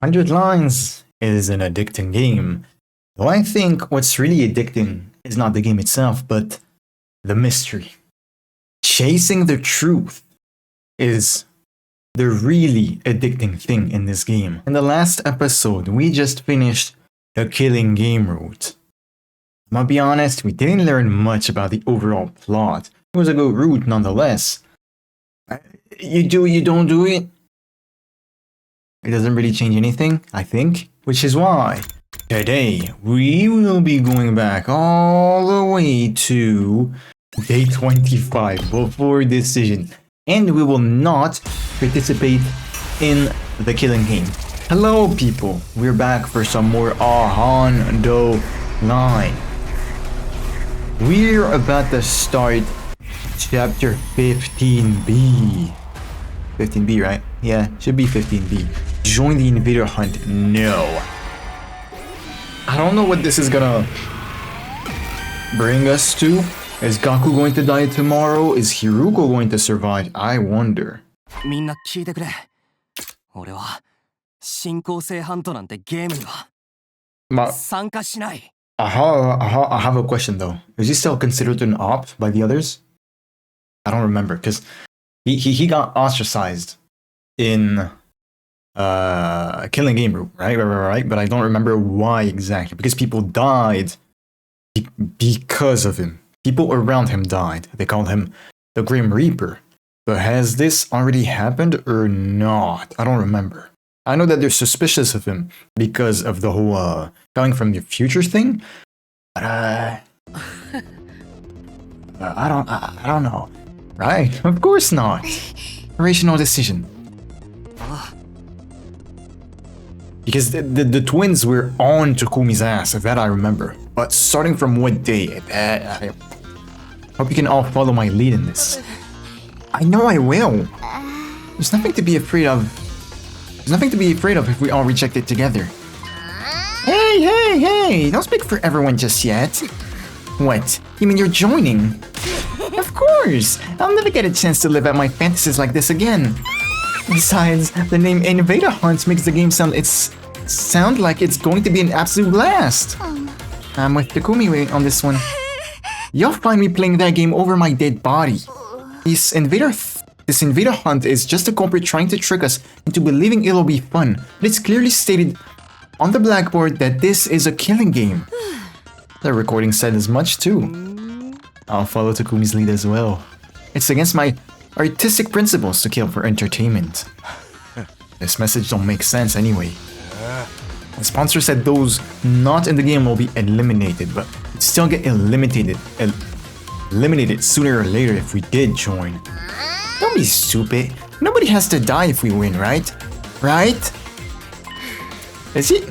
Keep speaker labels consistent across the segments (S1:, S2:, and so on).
S1: 100 Lines is an addicting game. Though I think what's really addicting is not the game itself, but the mystery. Chasing the truth is the really addicting thing in this game. In the last episode, we just finished the killing game route. I'm gonna be honest, we didn't learn much about the overall plot. It was a good route nonetheless. You do it, you don't do it. It doesn't really change anything, I think. Which is why today we will be going back all the way to day 25 before decision. And we will not participate in the killing game. Hello people, we're back for some more hundredline. We're about to start chapter 15B. 15B, right? Yeah, should be 15B. Join the invader hunt. No. I don't know what this is gonna bring us to. Is Gaku going to die tomorrow? Is Hiruko going to survive? I wonder.
S2: みんな聞いてくれ。俺は進行性ハントなんてゲームには参加しない。
S1: I have a question though. Is he still considered an op by the others? I don't remember because he got ostracized in killing game route, right? But I don't remember why exactly. Because people died because of him. People around him died. They called him the Grim Reaper. But has this already happened or not? I don't remember. I know that they're suspicious of him because of the whole coming from the future thing. But I don't know. Right? Of course not. Rational decision. Because the twins were on Takumi's ass, that I remember. But starting from what day? I hope you can all follow my lead in this. I know I will. There's nothing to be afraid of. There's nothing to be afraid of if we all reject it together. Hey! Don't speak for everyone just yet. What? You mean you're joining? Of course! I'll never get a chance to live out my fantasies like this again. Besides, the name Invader Hunt makes the game sound like it's going to be an absolute blast. I'm with Takumi on this one. You'll find me playing that game over my dead body. This Invader Hunt is just a culprit trying to trick us into believing it'll be fun. But it's clearly stated on the blackboard that this is a killing game. The recording said as much too. I'll follow Takumi's lead as well. It's against my artistic principles to kill for entertainment. This message don't make sense anyway. The sponsor said those not in the game will be eliminated, but we'd still get eliminated sooner or later if we did join. Don't be stupid. Nobody has to die if we win, right? Right? Is he?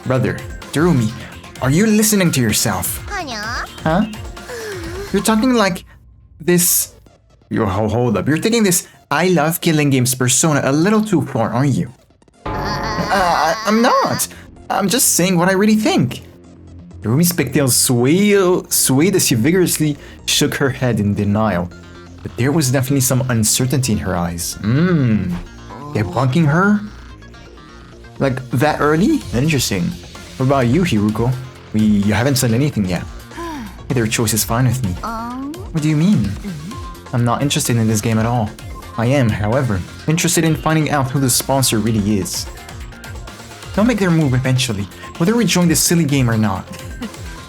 S1: Brother, Terumi, are you listening to yourself? Huh? You're talking like this. Hold up. You're taking this I love killing games persona a little too far, aren't you? I'm not. I'm just saying what I really think. Terumi's pigtails swayed as she vigorously shook her head in denial. But there was definitely some uncertainty in her eyes. Debunking her? Like that early? Interesting. What about you, Hiruko? You haven't said anything yet. Either choice is fine with me. What do you mean? I'm not interested in this game at all. I am, however, interested in finding out who the sponsor really is. They'll make their move eventually, whether we join this silly game or not.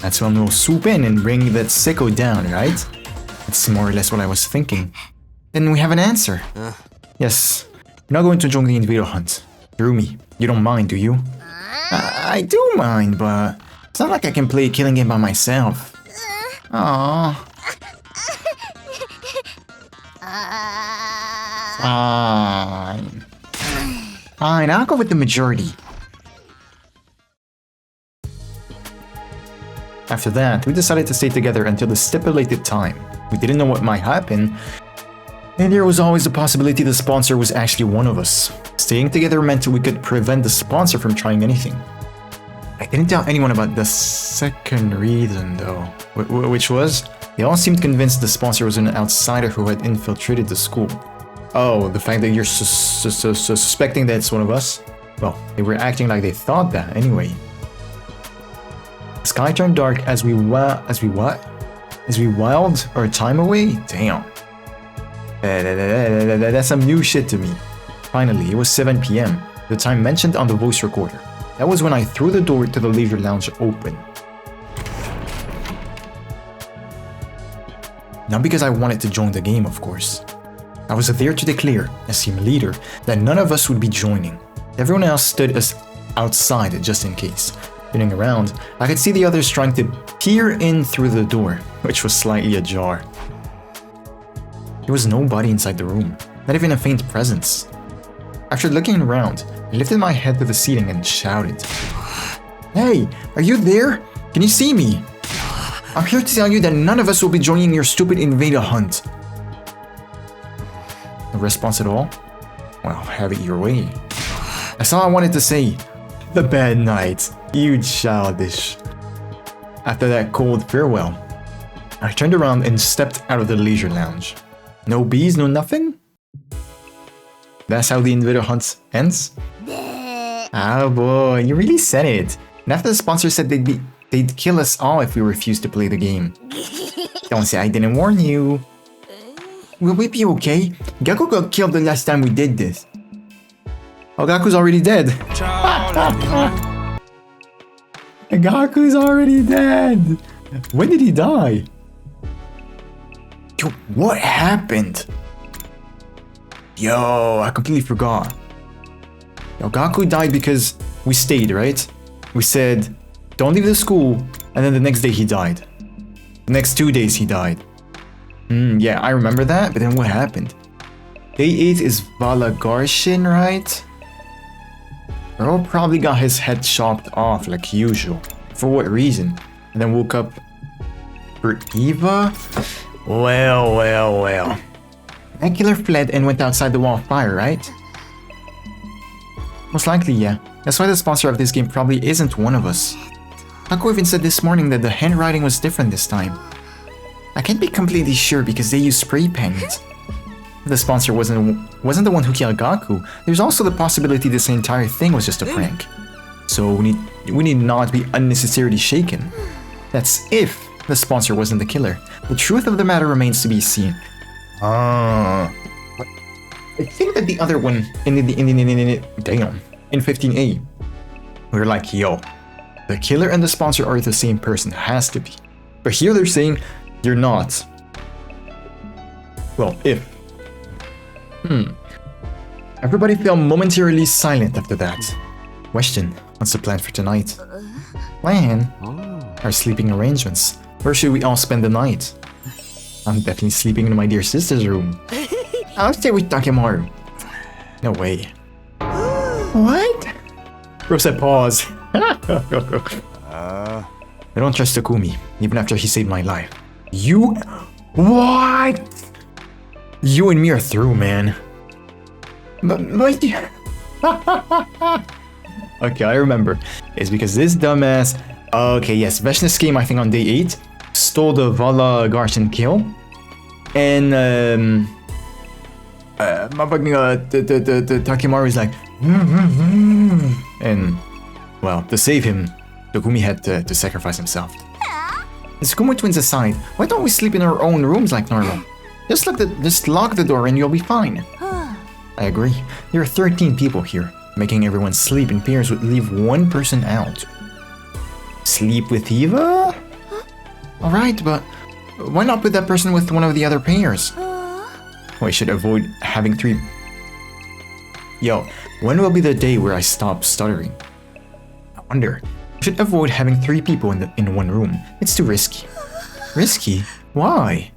S1: That's when we'll swoop in and bring that sicko down, right? That's more or less what I was thinking. Then we have an answer. Yes, you're not going to join the invader hunt. Terumi, you don't mind, do you? I do mind, but it's not like I can play a killing game by myself. Aww. Fine, I'll go with the majority. After that, we decided to stay together until the stipulated time. We didn't know what might happen, and there was always the possibility the sponsor was actually one of us. Staying together meant we could prevent the sponsor from trying anything. I didn't tell anyone about the second reason though, which was, they all seemed convinced the sponsor was an outsider who had infiltrated the school. Oh, the fact that you're suspecting that it's one of us? Well, they were acting like they thought that anyway. The sky turned dark as we whiled our time away? Damn. That's some new shit to me. Finally, it was 7 p.m. The time mentioned on the voice recorder. That was when I threw the door to the leisure lounge open. Not because I wanted to join the game, of course. I was there to declare, as team leader, that none of us would be joining. Everyone else stood us outside just in case. Turning around, I could see the others trying to peer in through the door, which was slightly ajar. There was nobody inside the room, not even a faint presence. After looking around, I lifted my head to the ceiling and shouted, "Hey, are you there? Can you see me? I'm here to tell you that none of us will be joining your stupid invader hunt." No response at all? Well, have it your way. That's all I wanted to say. The bad night. You childish. After that cold farewell, I turned around and stepped out of the leisure lounge. No bees, no nothing? That's how the invader hunt ends? Oh boy, you really said it. And after the sponsor said they'd kill us all if we refused to play the game. Don't say I didn't warn you. Will we be okay? Gaku got killed the last time we did this. Oh, Gaku's already dead. Gaku's already dead. When did he die? Yo, what happened? Yo, I completely forgot. Yo, Gaku died because we stayed, right? We said, don't leave the school, and then the next day he died. The next 2 days he died. Yeah, I remember that, but then what happened? Day 8 is Valagarshin, right? Earl probably got his head chopped off like usual. For what reason? And then woke up for Eva? Well. That killer fled and went outside the wall of fire, right? Most likely, yeah. That's why the sponsor of this game probably isn't one of us. Taco even said this morning that the handwriting was different this time. I can't be completely sure because they used spray paint. The sponsor wasn't the one who killed Gaku. There's also the possibility this entire thing was just a prank. So we need not be unnecessarily shaken. That's if the sponsor wasn't the killer. The truth of the matter remains to be seen. I think that the other one in 15A, we were like, yo, the killer and the sponsor are the same person, has to be. But here they're saying you're not. Well, if. Everybody fell momentarily silent after that. Question, what's the plan for tonight? Plan? Our sleeping arrangements. Where should we all spend the night? I'm definitely sleeping in my dear sister's room. I'll stay with Takemaru. No way. What? Bro said pause. I don't trust Takumi, even after he saved my life. You... What? You and me are through, man. But okay, I remember. It's because this dumbass... Okay, yes, Veshnes came, I think, on day 8. Stole the Valagarshin kill. And, Takemaru is like... And, well, to save him, Takumi had to sacrifice himself. The Tsukumo twins aside, why don't we sleep in our own rooms like normal? Just lock the door and you'll be fine. I agree. There are 13 people here. Making everyone sleep in pairs would leave one person out. Sleep with Eva? Alright, but why not put that person with one of the other pairs? We should avoid having 3... Yo, when will be the day where I stop stuttering? I wonder. We should avoid having 3 people in one room. It's too risky. Risky? Why?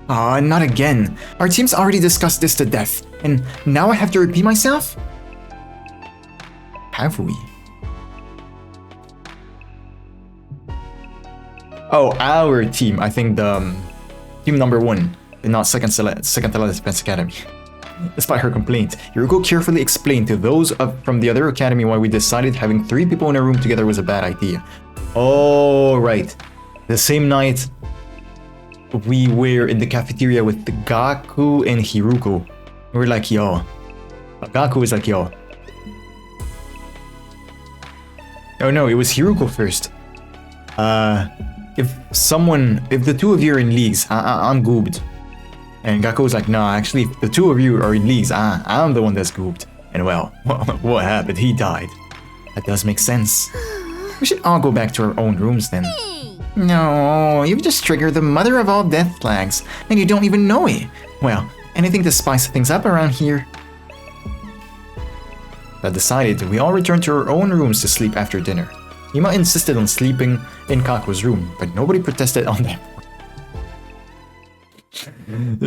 S1: Not again. Our team's already discussed this to death, and now I have to repeat myself? Have we? Oh, our team. I think the team number 1, and not second Tala Defense Academy. Despite her complaint, Yuruko carefully explained to those from the other academy why we decided having 3 people in a room together was a bad idea. Oh, right. The same night, we were in the cafeteria with the Gaku and Hiruko. We were like, yo. Gaku was like, yo. Oh no, it was Hiruko first. If the two of you are in leagues, I'm goobed. And Gakko was like, no, actually, if the two of you are in leagues, I'm the one that's goobed. And well, what happened? He died. That does make sense. We should all go back to our own rooms then. No, you've just triggered the mother of all death flags, and you don't even know it. Well, anything to spice things up around here. That decided, we all returned to our own rooms to sleep after dinner. Ima insisted on sleeping in Kako's room, but nobody protested on that.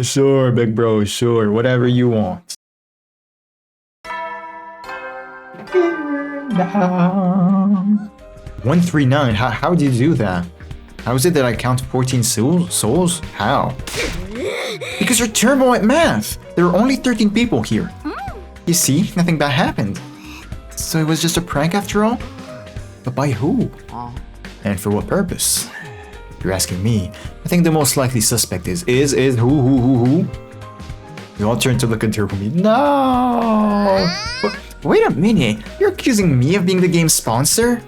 S1: Sure, big bro, sure, whatever you want. 139, how did you do that? How is it that I count 14 souls? How? Because you're terrible at math! There are only 13 people here. You see, nothing bad happened. So it was just a prank after all? But by who? And for what purpose? If you're asking me, I think the most likely suspect is who? We all turn to look at Terumi. No! But wait a minute, you're accusing me of being the game's sponsor?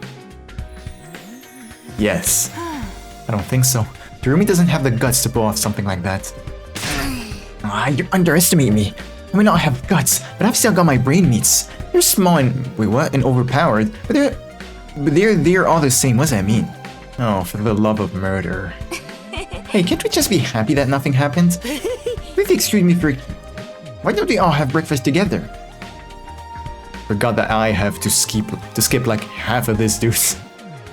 S1: Yes. I don't think so. Terumi doesn't have the guts to pull off something like that. You underestimate me. I may not have guts, but I've still got my brain meats. They're small and and overpowered, but they're all the same. What does that mean? Oh, for the love of murder. Hey, can't we just be happy that nothing happened? Please excuse me for... Why don't we all have breakfast together? Forgot that I have to skip like half of this dude's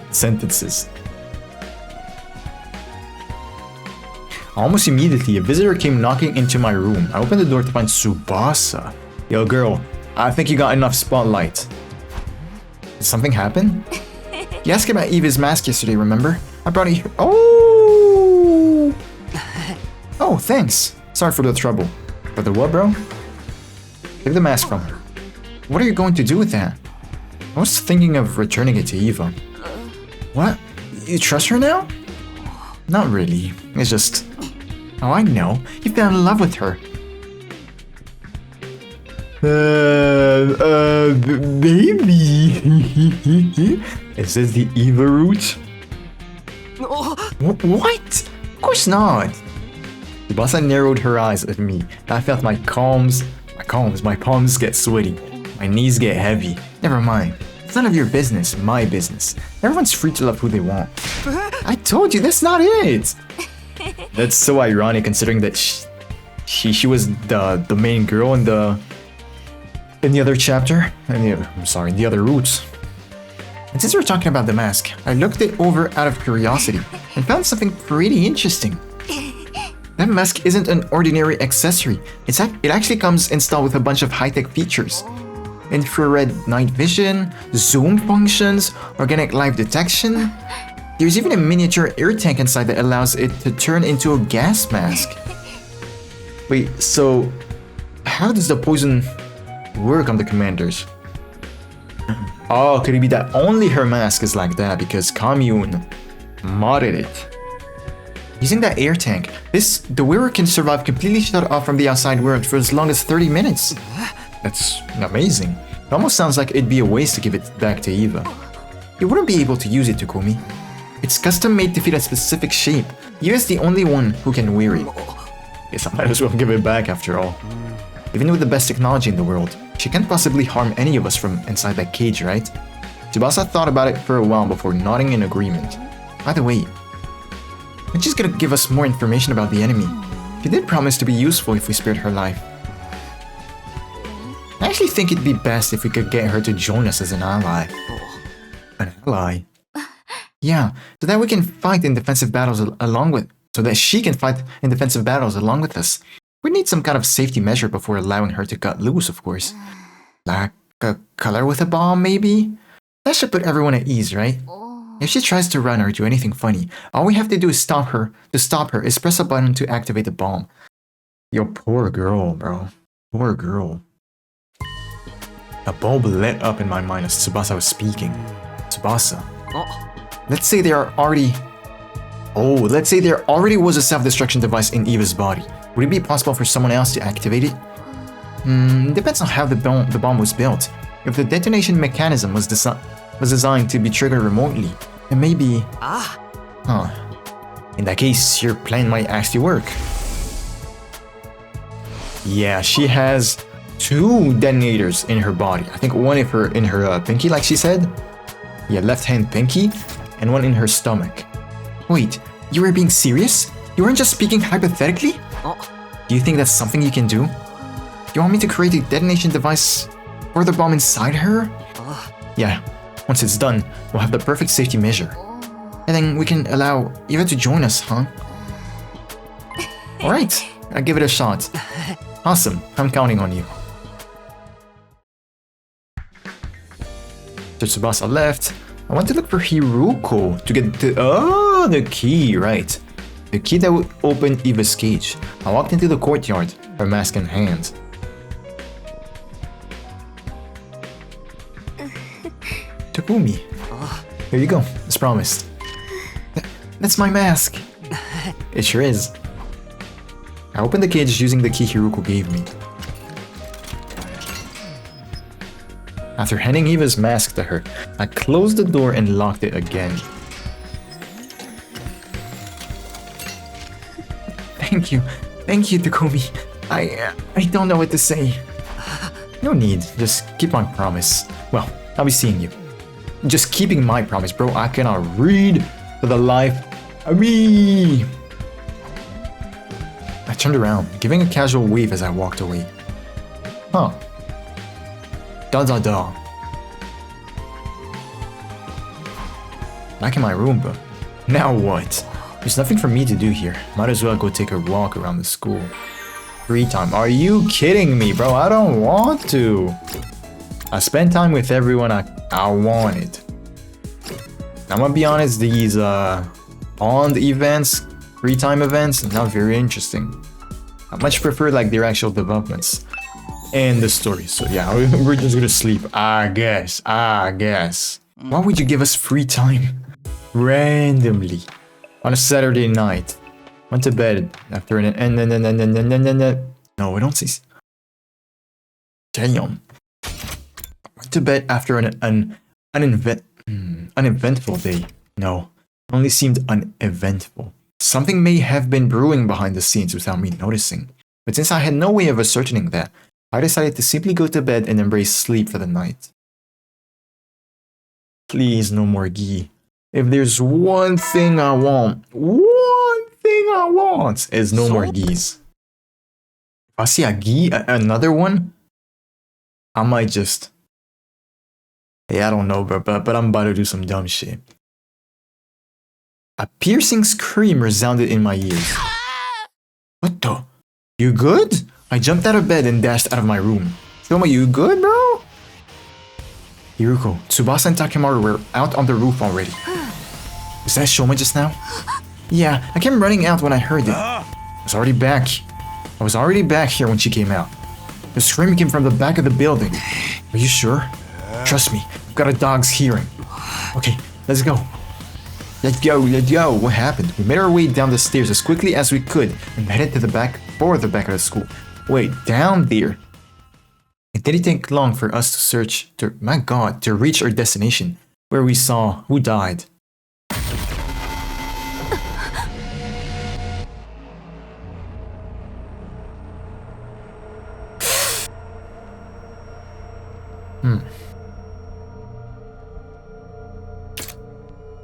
S1: sentences. Almost immediately, a visitor came knocking into my room. I opened the door to find Tsubasa. Yo, girl, I think you got enough spotlight. Did something happen? You asked about Eva's mask yesterday, remember? I brought it here. Oh! Oh, thanks. Sorry for the trouble. For the what, bro? Take the mask from her. What are you going to do with that? I was thinking of returning it to Eva. What? You trust her now? Not really. It's just... Oh, I know. You fell in love with her. Baby. Is this the Eva route? What? Of course not. Tsubasa narrowed her eyes at me. I felt my palms get sweaty. My knees get heavy. Never mind. It's none of your business, my business. Everyone's free to love who they want. I told you, that's not it! That's so ironic considering that she was the main girl in the other chapter. In the other routes. And since we're talking about the mask, I looked it over out of curiosity and found something pretty interesting. That mask isn't an ordinary accessory. It actually comes installed with a bunch of high-tech features. Infrared night vision, zoom functions, organic light detection. There's even a miniature air tank inside that allows it to turn into a gas mask. Wait, so how does the poison work on the commanders? Oh, could it be that only her mask is like that because Commune modded it? Using that air tank, the wearer can survive completely shut off from the outside world for as long as 30 minutes. That's amazing. It almost sounds like it'd be a waste to give it back to Eva. You wouldn't be able to use it, Takumi. It's custom made to fit a specific shape. Eva's the only one who can wear it. Guess I might as well give it back after all. Even with the best technology in the world, she can't possibly harm any of us from inside that cage, right? Tsubasa thought about it for a while before nodding in agreement. By the way, aren't you gonna give us more information about the enemy? She did promise to be useful if we spared her life. I actually think it'd be best if we could get her to join us as an ally. An ally? Yeah, so that we can fight in defensive battles so that she can fight in defensive battles along with us. We need some kind of safety measure before allowing her to cut loose, of course. Like a color with a bomb, maybe? That should put everyone at ease, right? If she tries to run or do anything funny, all we have to do is stop her is press a button to activate the bomb. Yo, poor girl, bro. Poor girl. A bulb lit up in my mind as Tsubasa was speaking. Tsubasa. Let's say there already was a self-destruction device in Eva's body. Would it be possible for someone else to activate it? Depends on how the bomb was built. If the detonation mechanism was was designed to be triggered remotely. And maybe...
S2: Ah.
S1: Huh. In that case, your plan might actually work. Yeah, she has 2 detonators in her body. I think one in her pinky, like she said. Yeah, left hand pinky. And one in her stomach. Wait, you were being serious? You weren't just speaking hypothetically?
S2: Oh.
S1: Do you think that's something you can do? You want me to create a detonation device for the bomb inside her? Yeah, once it's done, we'll have the perfect safety measure. And then we can allow Eva to join us, huh? Alright, I'll give it a shot. Awesome, I'm counting on you. So Tsubasa left. I want to look for Hiruko to get the key, right. The key that would open Eva's cage. I walked into the courtyard, her mask in hand. Takumi. Here you go, as promised. That's my mask. It sure is. I opened the cage using the key Hiruko gave me. After handing Eva's mask to her, I closed the door and locked it again. Thank you, Takumi. I don't know what to say. No need, just keep my promise. Well, I'll be seeing you. Just keeping my promise, bro. I cannot read for the life of me. I turned around, giving a casual wave as I walked away. Huh. Da. Back in my room, but now what? There's nothing for me to do here. Might as well go take a walk around the school. Free time. Are you kidding me, bro? I don't want to. I spent time with everyone I wanted. I'm gonna be honest, these pond events, free time events, not very interesting. I much prefer like their actual developments and the story. So yeah, we're just gonna sleep, I guess. Why would you give us free time randomly on a Saturday night? Went to bed after an no, we don't see. Damn. Went to bed after an uneventful day. No, only seemed uneventful. Something may have been brewing behind the scenes without me noticing. But since I had no way of ascertaining that, I decided to simply go to bed and embrace sleep for the night. Please, no more ghee. If there's one thing I want, is no more ghees. If I see a ghee, another one, I might just... Hey, I don't know, but I'm about to do some dumb shit. A piercing scream resounded in my ears. What the? You good? I jumped out of bed and dashed out of my room. Shoma, you good, bro? Hiruko, Tsubasa and Takemaru were out on the roof already. Was that Shoma just now? Yeah, I came running out when I heard it. I was already back here when she came out. The scream came from the back of the building. Are you sure? Trust me, I've got a dog's hearing. Okay, let's go. Let's go. What happened? We made our way down the stairs as quickly as we could and headed to the back of the school. Wait, down there? It didn't take long for us to reach our destination, where we saw who died.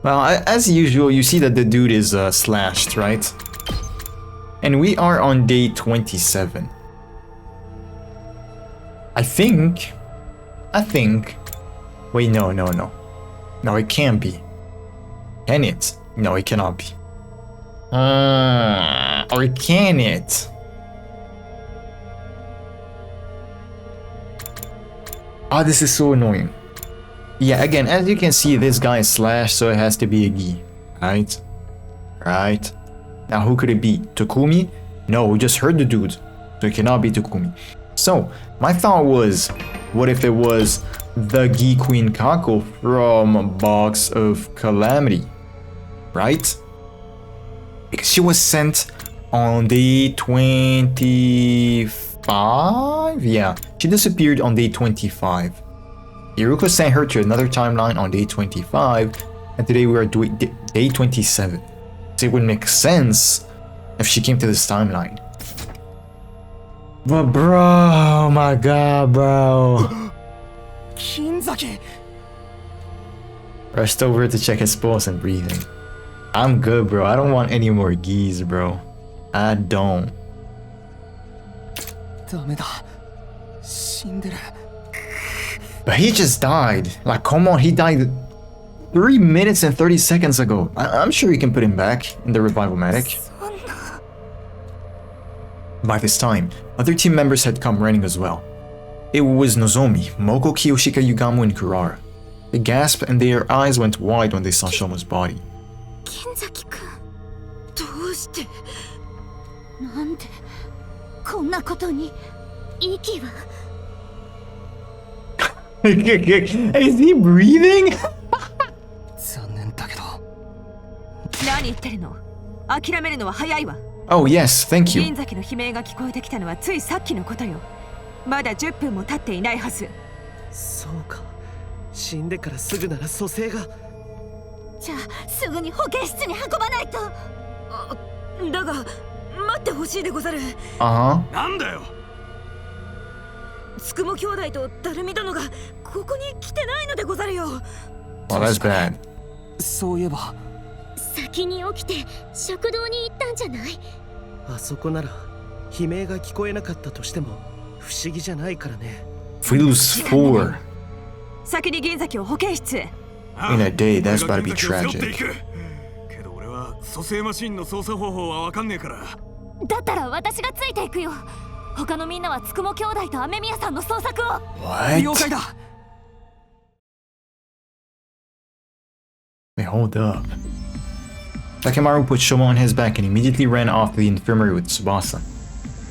S1: Well, as usual, you see that the dude is slashed, right? And we are on day 27. I think... Wait, no. No, it can't be. Can it? No, it cannot be. Or can it? Oh, this is so annoying. Yeah, again, as you can see, this guy is slashed, so it has to be a Gi. Right. Now, who could it be? Takumi? No, we just heard the dude, so it cannot be Takumi. So, my thought was, what if it was the Gi Queen Kako from Box of Calamity? Right? Because she was sent on day 25? Yeah, she disappeared on day 25. Hiruko sent her to another timeline on day 25, and today we are doing day 27. So it would make sense if she came to this timeline. But bro, oh my god, bro.
S2: Kinzaki.
S1: Rushed over to check his pulse and breathing. I'm good, bro. I don't want any more geese, bro. I don't. But he just died. Like, come on, he died 3 minutes and 30 seconds ago. I'm sure you can put him back in the revival medic. By this time, other team members had come running as well. It was Nozomi, Moko, Kiyoshika, Yugamu, and Kurara. They gasped and their eyes went wide when they saw Shoma's body.
S3: Kinzaki-kun, dousute?
S1: Is he breathing? Oh yes, thank you.
S3: 銀崎の悲鳴が聞こえてきたのはついさっきのことよ。まだ10分も経っていないはず。
S2: そうか。死んでからすぐなら蘇生が。
S3: じゃあすぐに保健室に運ばないと。だが待ってほしいでござる。
S2: なんだよ。
S3: つくも兄弟とダルミ殿がここに来てないのでござるよ。
S1: Well, that's bad.
S2: そういえば。
S4: 先に起きて食堂に行ったんじゃない？
S2: あそこなら悲鳴が聞こえなかったとしても不思議じゃないからね。
S1: If we lose 4
S3: 先に銀崎を保健室へ。
S1: in a day, that's about to be tragic.
S5: けど俺は蘇生マシンの操作方法はわかんねえから。
S4: だったら私がついていくよ。他のみんなはつくも兄弟と雨宮さんの捜索を。
S1: What?
S2: 了解だ。
S1: Wait, hold up. Takimaru put Shoma on his back and immediately ran off to the infirmary with Tsubasa.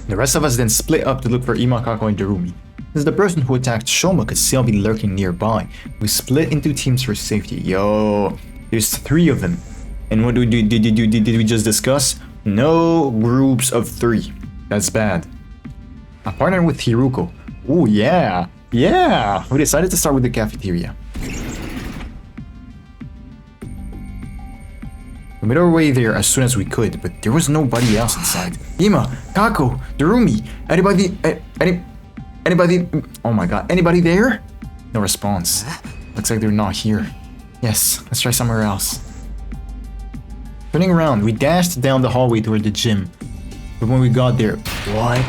S1: The rest of us then split up to look for Ima, Kako, and Darumi. Since the person who attacked Shoma could still be lurking nearby, we split into teams for safety. Yo, there's 3 of them. And what did we just discuss? No groups of 3. That's bad. I partnered with Hiruko. Ooh, yeah. Yeah! We decided to start with the cafeteria. We made our way there as soon as we could, but there was nobody else inside. Ima, Kako, Darumi, anybody, oh my god, anybody there? No response. Looks like they're not here. Yes, let's try somewhere else. Turning around, we dashed down the hallway toward the gym. But when we got there, what?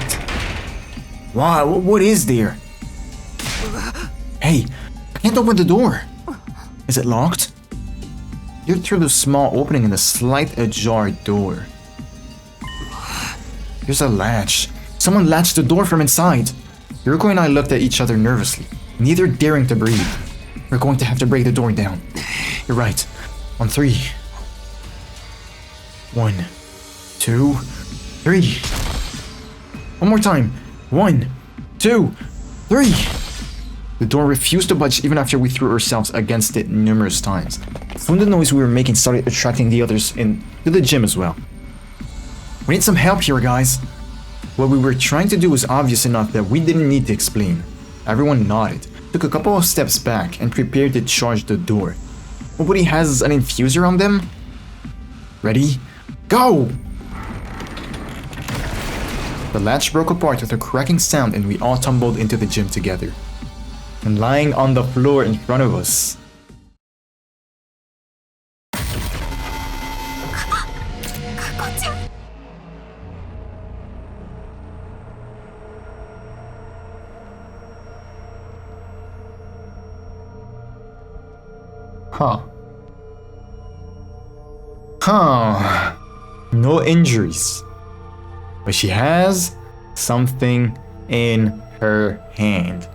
S1: Wow, what is there? Hey, I can't open the door. Is it locked? Peered through the small opening in the slight ajar door. There's a latch. Someone latched the door from inside. Hiruko and I looked at each other nervously, neither daring to breathe. We're going to have to break the door down. You're right. On 3. 1, 2, 3. One more time. 1, 2, 3. The door refused to budge even after we threw ourselves against it numerous times. Soon the noise we were making started attracting the others into the gym as well. We need some help here, guys. What we were trying to do was obvious enough that we didn't need to explain. Everyone nodded, took a couple of steps back, and prepared to charge the door. Nobody has an infuser on them? Ready? Go! The latch broke apart with a cracking sound and we all tumbled into the gym together. And lying on the floor in front of us. No injuries. But she has something in her hand.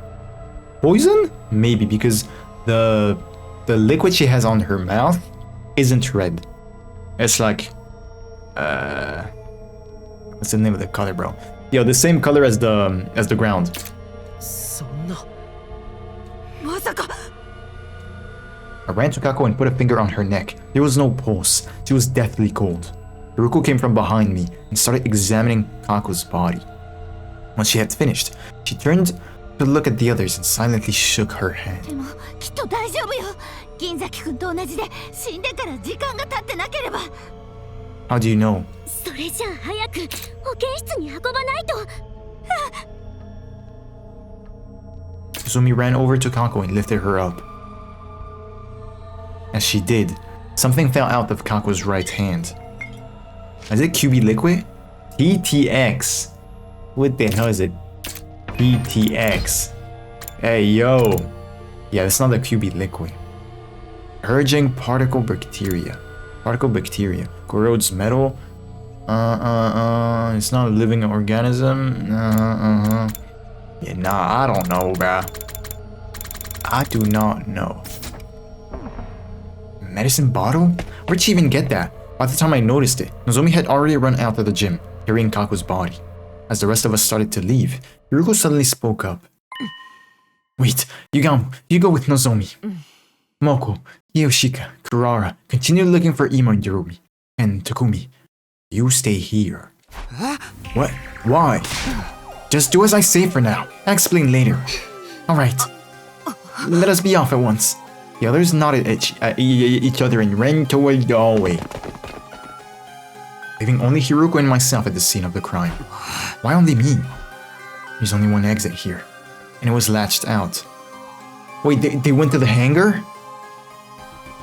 S1: Poison? Maybe, because the liquid she has on her mouth isn't red. It's like what's the name of the color, bro? Yo, the same color as the ground. I ran to Kako and put a finger on her neck. There was no pulse. She was deathly cold. Hiruko came from behind me and started examining Kako's body. Once she had finished, she turned But look at the others and silently shook her head.
S3: でもきっと大丈夫よ。銀崎くんと同じで死んでから時間が経ってなければ。
S1: How do you know?
S4: それじゃあ早く保健室に運ばないと。
S1: Sumi ran over to Kako and lifted her up. As she did, something fell out of Kako's right hand. Is it QB liquid? PTX. What the hell is it? PTX. Hey yo. Yeah, it's not the QB liquid. Purging particle bacteria. Particle bacteria. Corrodes metal. It's not a living organism. Yeah, nah, I don't know, bruh. I do not know. Medicine bottle? Where'd she even get that? By the time I noticed it, Nozomi had already run out of the gym, carrying Kako's body. As the rest of us started to leave, Yuruko suddenly spoke up. Wait, you go with Nozomi. Moko, Yoshika, Kurara, continue looking for Imo and Yorumi. And Takumi, you stay here. What? Why? Just do as I say for now. I'll explain later. Alright. Let us be off at once. The others nodded at each other and ran toward the hallway, leaving only Hiruko and myself at the scene of the crime. Why only me? There's only one exit here, and it was latched out. Wait, they went to the hangar?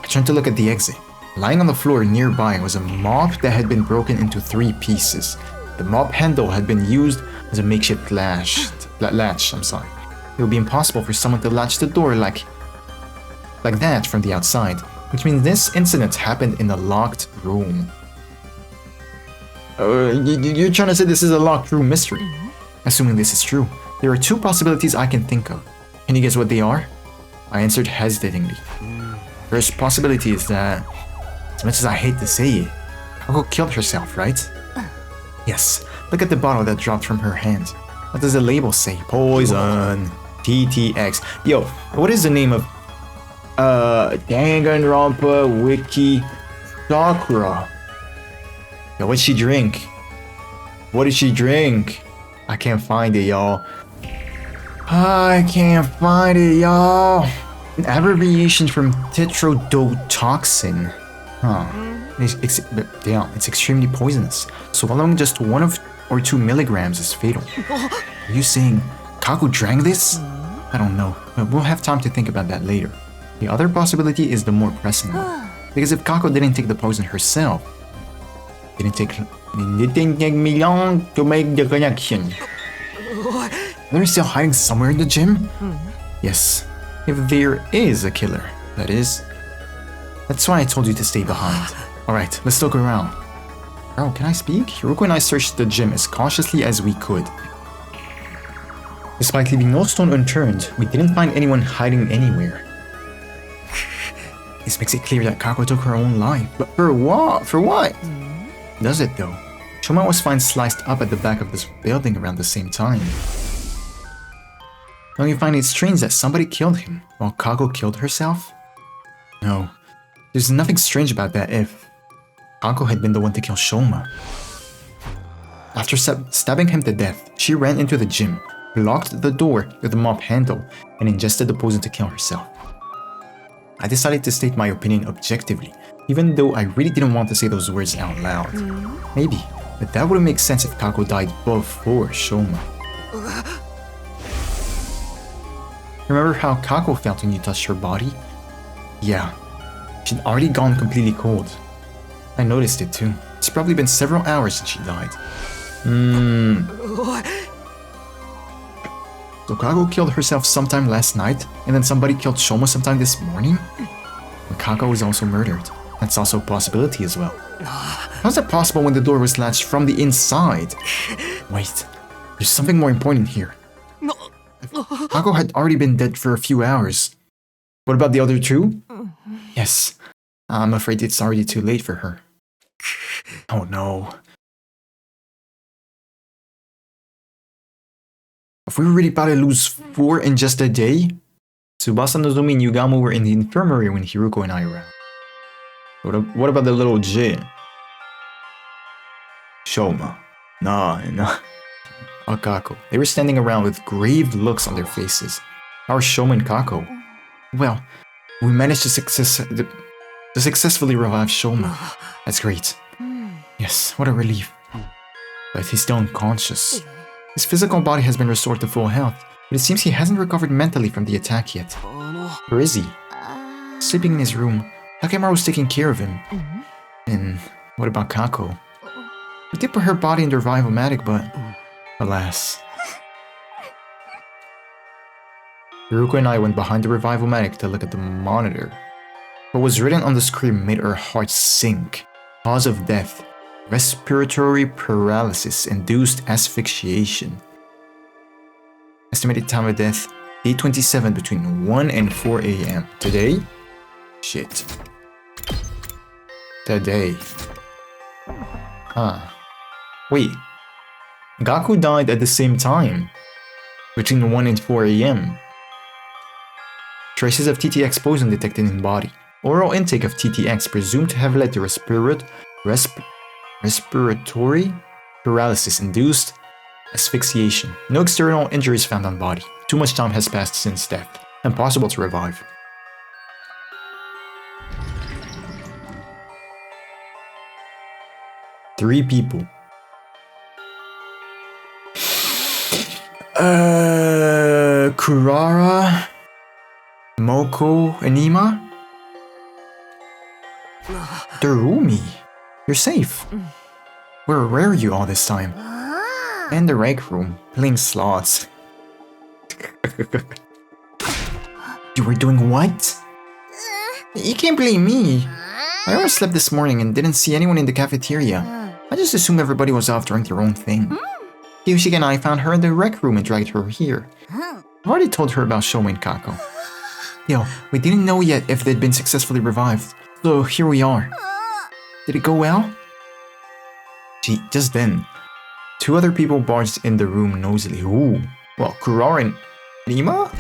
S1: I turned to look at the exit. Lying on the floor nearby was a mop that had been broken into 3 pieces. The mop handle had been used as a makeshift latch. It would be impossible for someone to latch the door like that from the outside, which means this incident happened in a locked room. You're trying to say this is a locked room mystery? Assuming this is true, there are 2 possibilities I can think of. Can you guess what they are? I answered hesitatingly. First possibility is that, as much as I hate to say it, Kako killed herself, right? Yes, look at the bottle that dropped from her hand. What does the label say? Poison. PTX. Yo, what is the name of Danganronpa Wiki Sakura? Yo, what'd she drink? What did she drink? I can't find it, y'all. I can't find it, y'all. An abbreviation from tetrodotoxin. Huh. It's extremely poisonous. Swallowing just 1 or 2 milligrams is fatal. Are you saying Kako drank this? I don't know, but we'll have time to think about that later. The other possibility is the more pressing one. Because if Kako didn't take the poison herself, it didn't take me long to make the connection. They're still hiding somewhere in the gym? Yes, if there is a killer, that is. That's why I told you to stay behind. Alright, let's look around. Oh, can I speak? Hiruko and I searched the gym as cautiously as we could. Despite leaving no stone unturned, we didn't find anyone hiding anywhere. This makes it clear that Kako took her own life. But for what? For what? Does it though? Shoma was found sliced up at the back of this building around the same time. Don't you find it strange that somebody killed him while Kako killed herself? No, there's nothing strange about that if Kako had been the one to kill Shoma. After stabbing him to death, she ran into the gym, locked the door with the mop handle, and ingested the poison to kill herself. I decided to state my opinion objectively, even though I really didn't want to say those words out loud. Maybe, but that wouldn't make sense if Kako died before Shoma. Remember how Kako felt when you touched her body? Yeah, she'd already gone completely cold. I noticed it too. It's probably been several hours since she died. So Kako killed herself sometime last night, and then somebody killed Shoma sometime this morning? And Kako was also murdered. That's also a possibility as well. How's that possible when the door was latched from the inside? Wait, there's something more important here. Kako had already been dead for a few hours. What about the other 2? Yes, I'm afraid it's already too late for her. Oh no. If we were really about to lose 4 in just a day? Tsubasa, Nozomi, and Yugamo were in the infirmary when Hiruko and I arrived. What about the little J? Shoma. Nah. Kako. They were standing around with grave looks on their faces. Our showman Kako. Well, we managed to successfully revive Shoma. That's great. Yes, what a relief. But he's still unconscious. His physical body has been restored to full health, but it seems he hasn't recovered mentally from the attack yet. Where is he? Sleeping in his room. Takemaru was taking care of him. And what about Kako? We did put her body in the revival-matic, but alas. Haruko and I went behind the revival-matic to look at the monitor. What was written on the screen made our hearts sink. Cause of death: respiratory paralysis induced asphyxiation. Estimated time of death: 8:27 between 1 and 4 a.m. Today? Shit. Today. Wait. Gaku died at the same time. Between 1 and 4 a.m. Traces of TTX poison detected in body. Oral intake of TTX presumed to have led to respiratory paralysis induced asphyxiation. No external injuries found on body. Too much time has passed since death. Impossible to revive. Three people. Kurara, Moko, and Ima? Darumi, you're safe. Where were you all this time? In the rec room, playing slots. You were doing what? You can't blame me. I overslept this morning and didn't see anyone in the cafeteria. I just assumed everybody was off doing their own thing. Kyushige and I found her in the rec room and dragged her here. I've already told her about Shoma and Kako. Yo, we didn't know yet if they'd been successfully revived, so here we are. Did it go well? Gee, just then, two other people barged in the room nosily. Ooh, well, Kurara and Ima?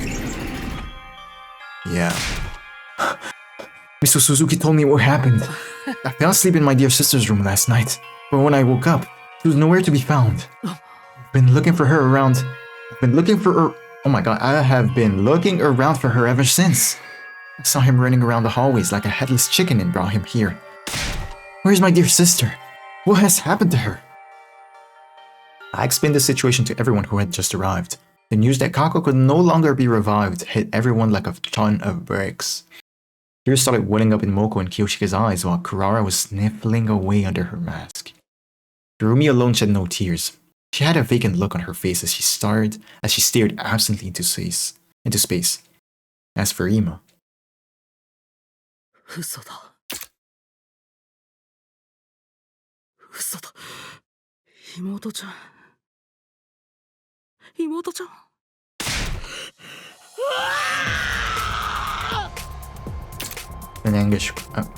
S1: Yeah. Mr. Suzuki told me what happened. I fell asleep in my dear sister's room last night, but when I woke up, she was nowhere to be found. I've been looking for her around. Oh my god, I have been looking around for her ever since. I saw him running around the hallways like a headless chicken and brought him here. Where's my dear sister? What has happened to her? I explained the situation to everyone who had just arrived. The news that Kako could no longer be revived hit everyone like a ton of bricks. Tears started welling up in Moko and Kyoshige's eyes while Kurara was sniffling away under her mask. Darumi alone shed no tears. She had a vacant look on her face as she stared absently into space. As for Ima,
S2: 嘘だ。嘘だ。妹ちゃん。妹ちゃん。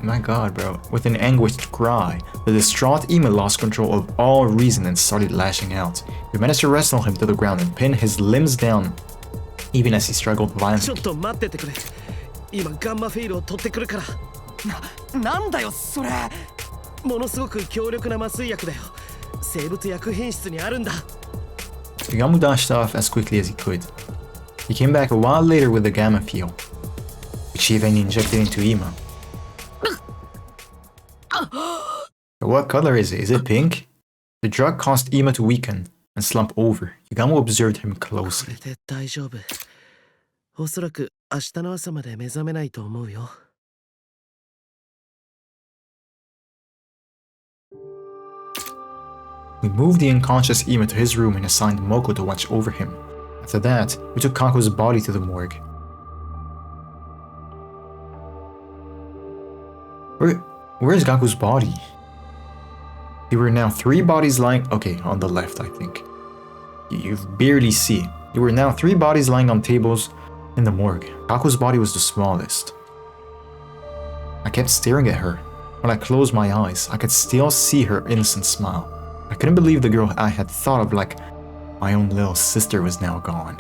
S1: my god, bro. With an anguished cry, the distraught Ima lost control of all reason and started lashing out. We managed to wrestle him to the ground and pin his limbs down, even as he struggled violently.
S2: ちょっと待っててくれ。今ガンマフェイルを取ってくるから。なんだよそれ。ものすごく強力な麻酔薬だよ。生物薬品室にあるんだ。
S1: Igamu dashed off as quickly as he could. He came back a while later with the gamma field, which he then injected into Ima. What color is it? Is it pink? The drug caused Ima to weaken and slump over. Igamu observed him closely.
S2: これで大丈夫。おそらく明日の朝まで目覚めないと思うよ。
S1: We moved the unconscious Ima to his room and assigned Moko to watch over him. After that, we took Kako's body to the morgue. Where's Gaku's body? There were now 3 bodies lying... Okay, on the left, I think. You barely see. There were now 3 bodies lying on tables in the morgue. Kako's body was the smallest. I kept staring at her. When I closed my eyes, I could still see her innocent smile. I couldn't believe the girl I had thought of like my own little sister was now gone.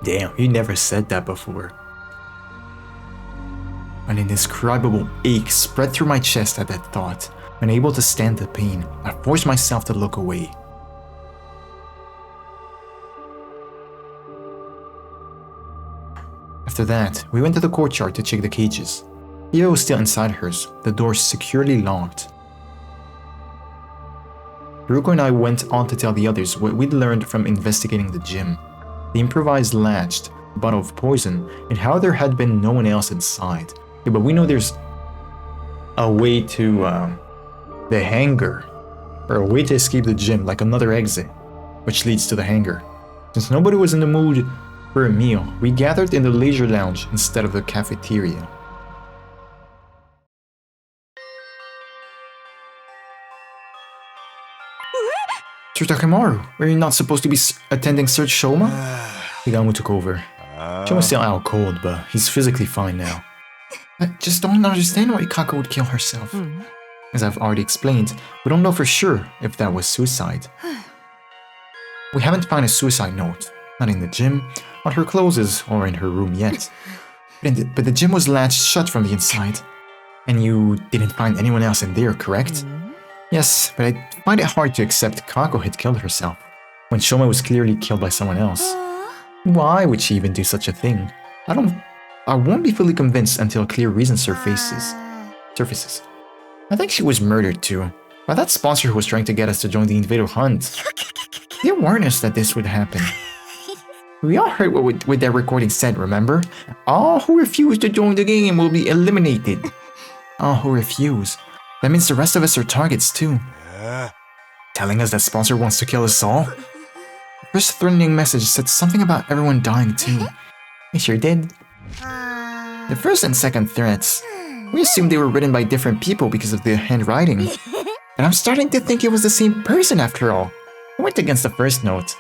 S1: Damn, you never said that before. An indescribable ache spread through my chest at that thought. Unable to stand the pain, I forced myself to look away. After that, we went to the courtyard to check the cages. Eva was still inside hers, the doors securely locked. Haruko and I went on to tell the others what we'd learned from investigating the gym. The improvised latch, the bottle of poison, and how there had been no one else inside. Yeah, but we know there's a way to, the hangar, or a way to escape the gym, like another exit, which leads to the hangar. Since nobody was in the mood for a meal, we gathered in the leisure lounge instead of the cafeteria. Sir Takemoru, were you not supposed to be attending Sir Shoma? Higamu took over. Shoma's still out cold, but he's physically fine now. I just don't understand why Kako would kill herself. As I've already explained, we don't know for sure if that was suicide. We haven't found a suicide note, not in the gym, on her clothes, or in her room yet. But the gym was latched shut from the inside. And you didn't find anyone else in there, correct? Yes, but I find it hard to accept Kako had killed herself, when Shoma was clearly killed by someone else. Why would she even do such a thing? I won't be fully convinced until a clear reason surfaces. I think she was murdered too, by that sponsor who was trying to get us to join the Invader Hunt. They warned us that this would happen. We all heard what that recording said, remember? All who refuse to join the game will be eliminated. All who refuse. That means the rest of us are targets too. Telling us that sponsor wants to kill us all? The first threatening message said something about everyone dying too. It sure did. The first and second threats, we assumed they were written by different people because of the handwriting. But I'm starting to think it was the same person after all. We went against the first note.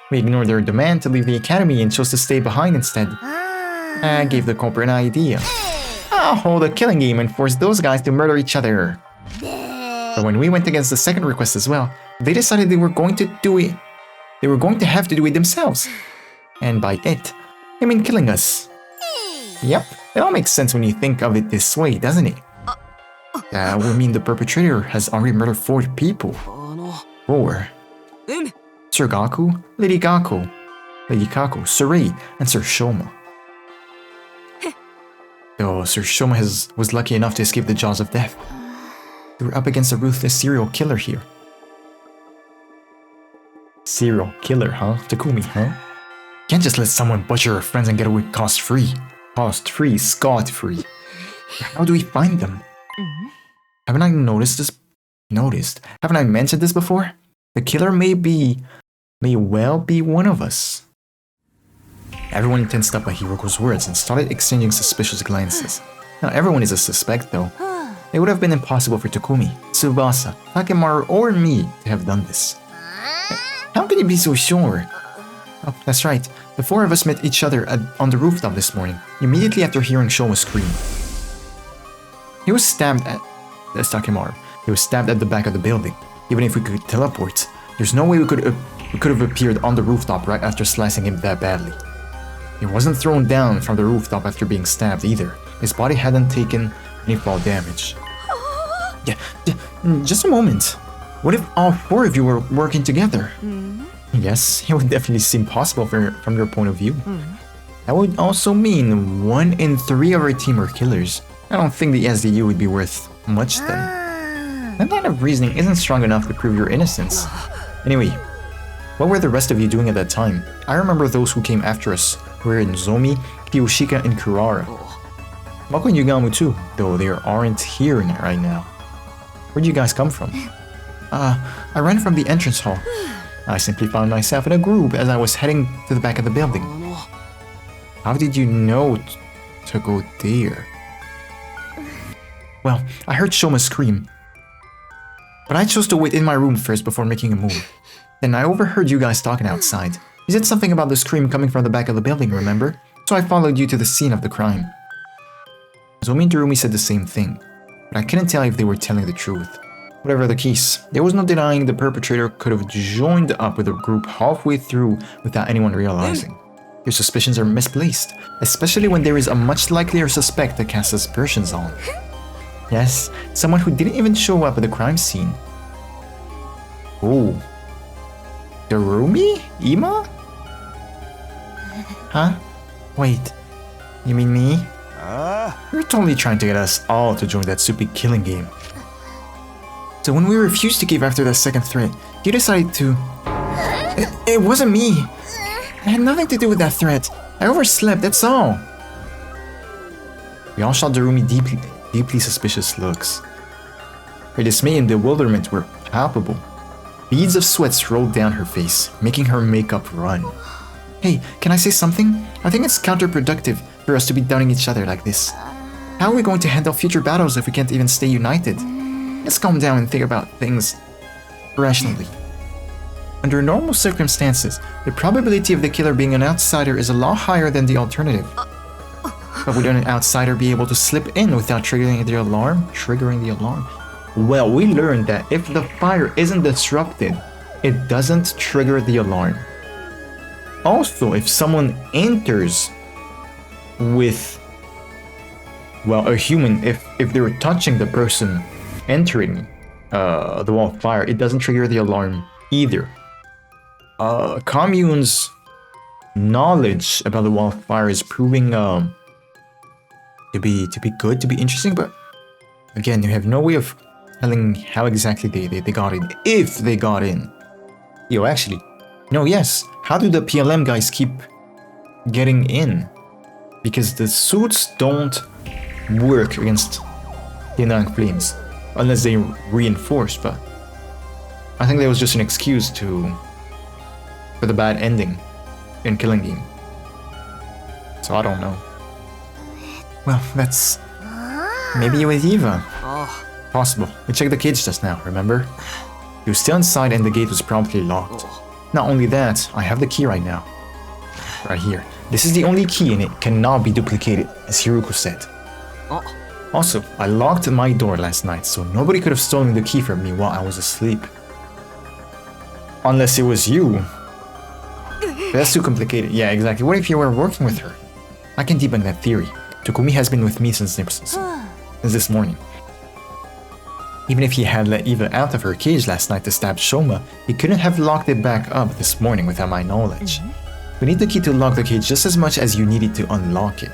S1: We ignored their demand to leave the academy and chose to stay behind instead. I gave the culprit an idea. I'll hold a killing game and force those guys to murder each other. But when we went against the second request as well, they decided they were going to do it. They were going to have to do it themselves. And by it, I mean killing us. Yep, it all makes sense when you think of it this way, doesn't it? That would mean the perpetrator has already murdered 4 people. 4. Sir Gaku, Lady Kako, Surrey, and Sir Shoma. Though Sir Shoma was lucky enough to escape the jaws of death. We were up against a ruthless serial killer here. Serial killer, huh? Takumi, huh? Can't just let someone butcher our friends and get away cost-free. Cost-free, scot-free. How do we find them? Haven't I Haven't I mentioned this before? The killer may well be one of us. Everyone tensed up by Hiroko's words and started exchanging suspicious glances. Now everyone is a suspect though. It would have been impossible for Takumi, Tsubasa, Takemoru, or me to have done this. How can you be so sure? Oh, that's right. The 4 of us met each other on the rooftop this morning, immediately after hearing Shoma scream. He was stabbed at... That's Takemoru. He was stabbed at the back of the building. Even if we could teleport, there's no way we could have appeared on the rooftop right after slicing him that badly. He wasn't thrown down from the rooftop after being stabbed either. His body hadn't taken any fall damage. Yeah, just a moment. What if all 4 of you were working together? Yes, it would definitely seem possible from your point of view. That would also mean 1 in 3 of our team are killers. I don't think the SDU would be worth much then. That line of reasoning isn't strong enough to prove your innocence. Anyway, what were the rest of you doing at that time? I remember those who came after us were Nozomi, Kiyoshika, and Kurara. Mako and Yugamu too, though they aren't here right now. Where'd you guys come from? I ran from the entrance hall. I simply found myself in a group as I was heading to the back of the building. How did you know to go there? Well, I heard Shoma scream. But I chose to wait in my room first before making a move. Then I overheard you guys talking outside. You said something about the scream coming from the back of the building, remember? So I followed you to the scene of the crime. Nozomi and Terumi said the same thing, but I couldn't tell if they were telling the truth. Whatever the case, there was no denying the perpetrator could have joined up with a group halfway through without anyone realizing. Your suspicions are misplaced, especially when there is a much likelier suspect to cast aspersions on. Yes, someone who didn't even show up at the crime scene. Oh. Darumi? Ima? Huh? Wait. You mean me? You're totally trying to get us all to join that stupid killing game. So when we refused to give after that second threat, you decided to... It wasn't me. I had nothing to do with that threat. I overslept, that's all. We all shot Darumi deeply suspicious looks. Her dismay and bewilderment were palpable. Beads of sweat rolled down her face, making her makeup run. Hey, can I say something? I think it's counterproductive for us to be downing each other like this. How are we going to handle future battles if we can't even stay united? Let's calm down and think about things rationally. Under normal circumstances, the probability of the killer being an outsider is a lot higher than the alternative. But would an outsider be able to slip in without triggering the alarm? Well, we learned that if the fire isn't disrupted, it doesn't trigger the alarm. Also, if someone enters with, well, a human, if they were touching the person entering the wall of fire, it doesn't trigger the alarm either. Commune's knowledge about the wall of fire is proving to be good, to be interesting, but again, you have no way of telling how exactly they got in, if they got in. Yo, actually, no, yes. How do the PLM guys keep getting in? Because the suits don't work against the Nine Flames unless they reinforce, but I think that was just an excuse for the bad ending in Killing Game. So I don't know. Well, that's... maybe with Eva. Possible. We checked the cage just now, remember? He was still inside and the gate was promptly locked. Not only that, I have the key right now. Right here. This is the only key and it cannot be duplicated, as Hiruko said. Also, I locked my door last night, so nobody could have stolen the key from me while I was asleep. Unless it was you. That's too complicated. Yeah, exactly. What if you were working with her? I can debunk that theory. Takumi has been with me since this morning. Even if he had let Eva out of her cage last night to stab Shoma, he couldn't have locked it back up this morning without my knowledge. We need the key to lock the cage just as much as you needed to unlock it.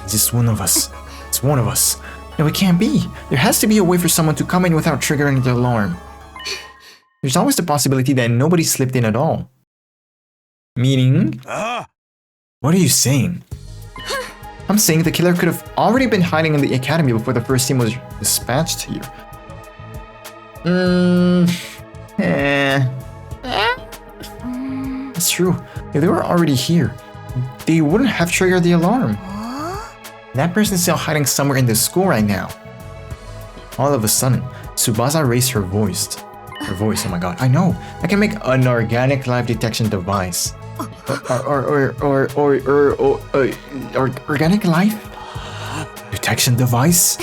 S1: It's just one of us. It's one of us. No, it can't be. There has to be a way for someone to come in without triggering the alarm. There's always the possibility that nobody slipped in at all. Meaning? What are you saying? I'm saying the killer could have already been hiding in the academy before the first team was dispatched here. That's true. If they were already here, they wouldn't have triggered the alarm. That person's still hiding somewhere in the school right now. All of a sudden, Tsubasa raised her voice. Oh my god, I know. I can make an organic life detection device. Organic life detection device?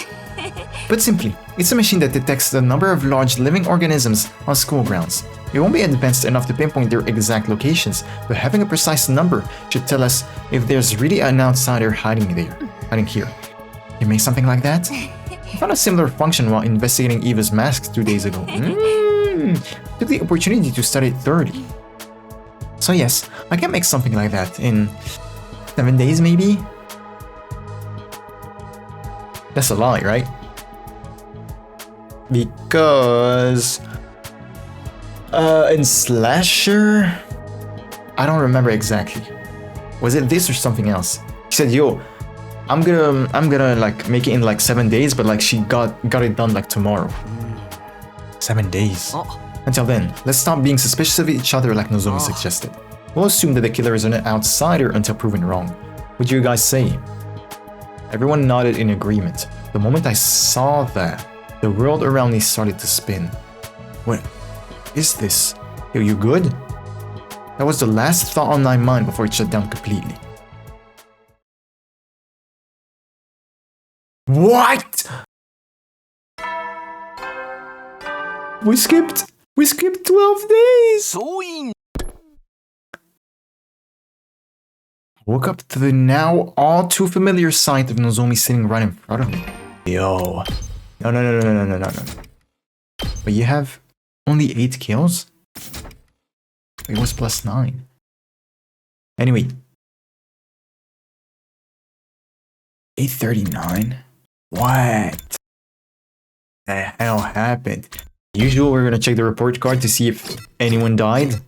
S1: Put simply, it's a machine that detects the number of large living organisms on school grounds. It won't be advanced enough to pinpoint their exact locations, but having a precise number should tell us if there's really an outsider hiding here. You make something like that? I found a similar function while investigating Eva's mask 2 days ago. Took the opportunity to study it thoroughly. So yes, I can make something like that in 7 days maybe? That's a lie, right? Because... in Slasher... I don't remember exactly. Was it this or something else? She said, yo, I'm gonna like make it in like 7 days, but like she got it done like tomorrow. 7 days. Until then, let's stop being suspicious of each other like Nozomi suggested. We'll assume that the killer is an outsider until proven wrong. What do you guys say? Everyone nodded in agreement. The moment I saw that, the world around me started to spin. What is this? Yo, you good? That was the last thought on my mind before it shut down completely. What? We skipped 12 days! Woke up to the now all too familiar sight of Nozomi sitting right in front of me. Yo. No. But you have only 8 kills? It was +9. Anyway. 839? What the hell happened? Usual, we're gonna check the report card to see if anyone died.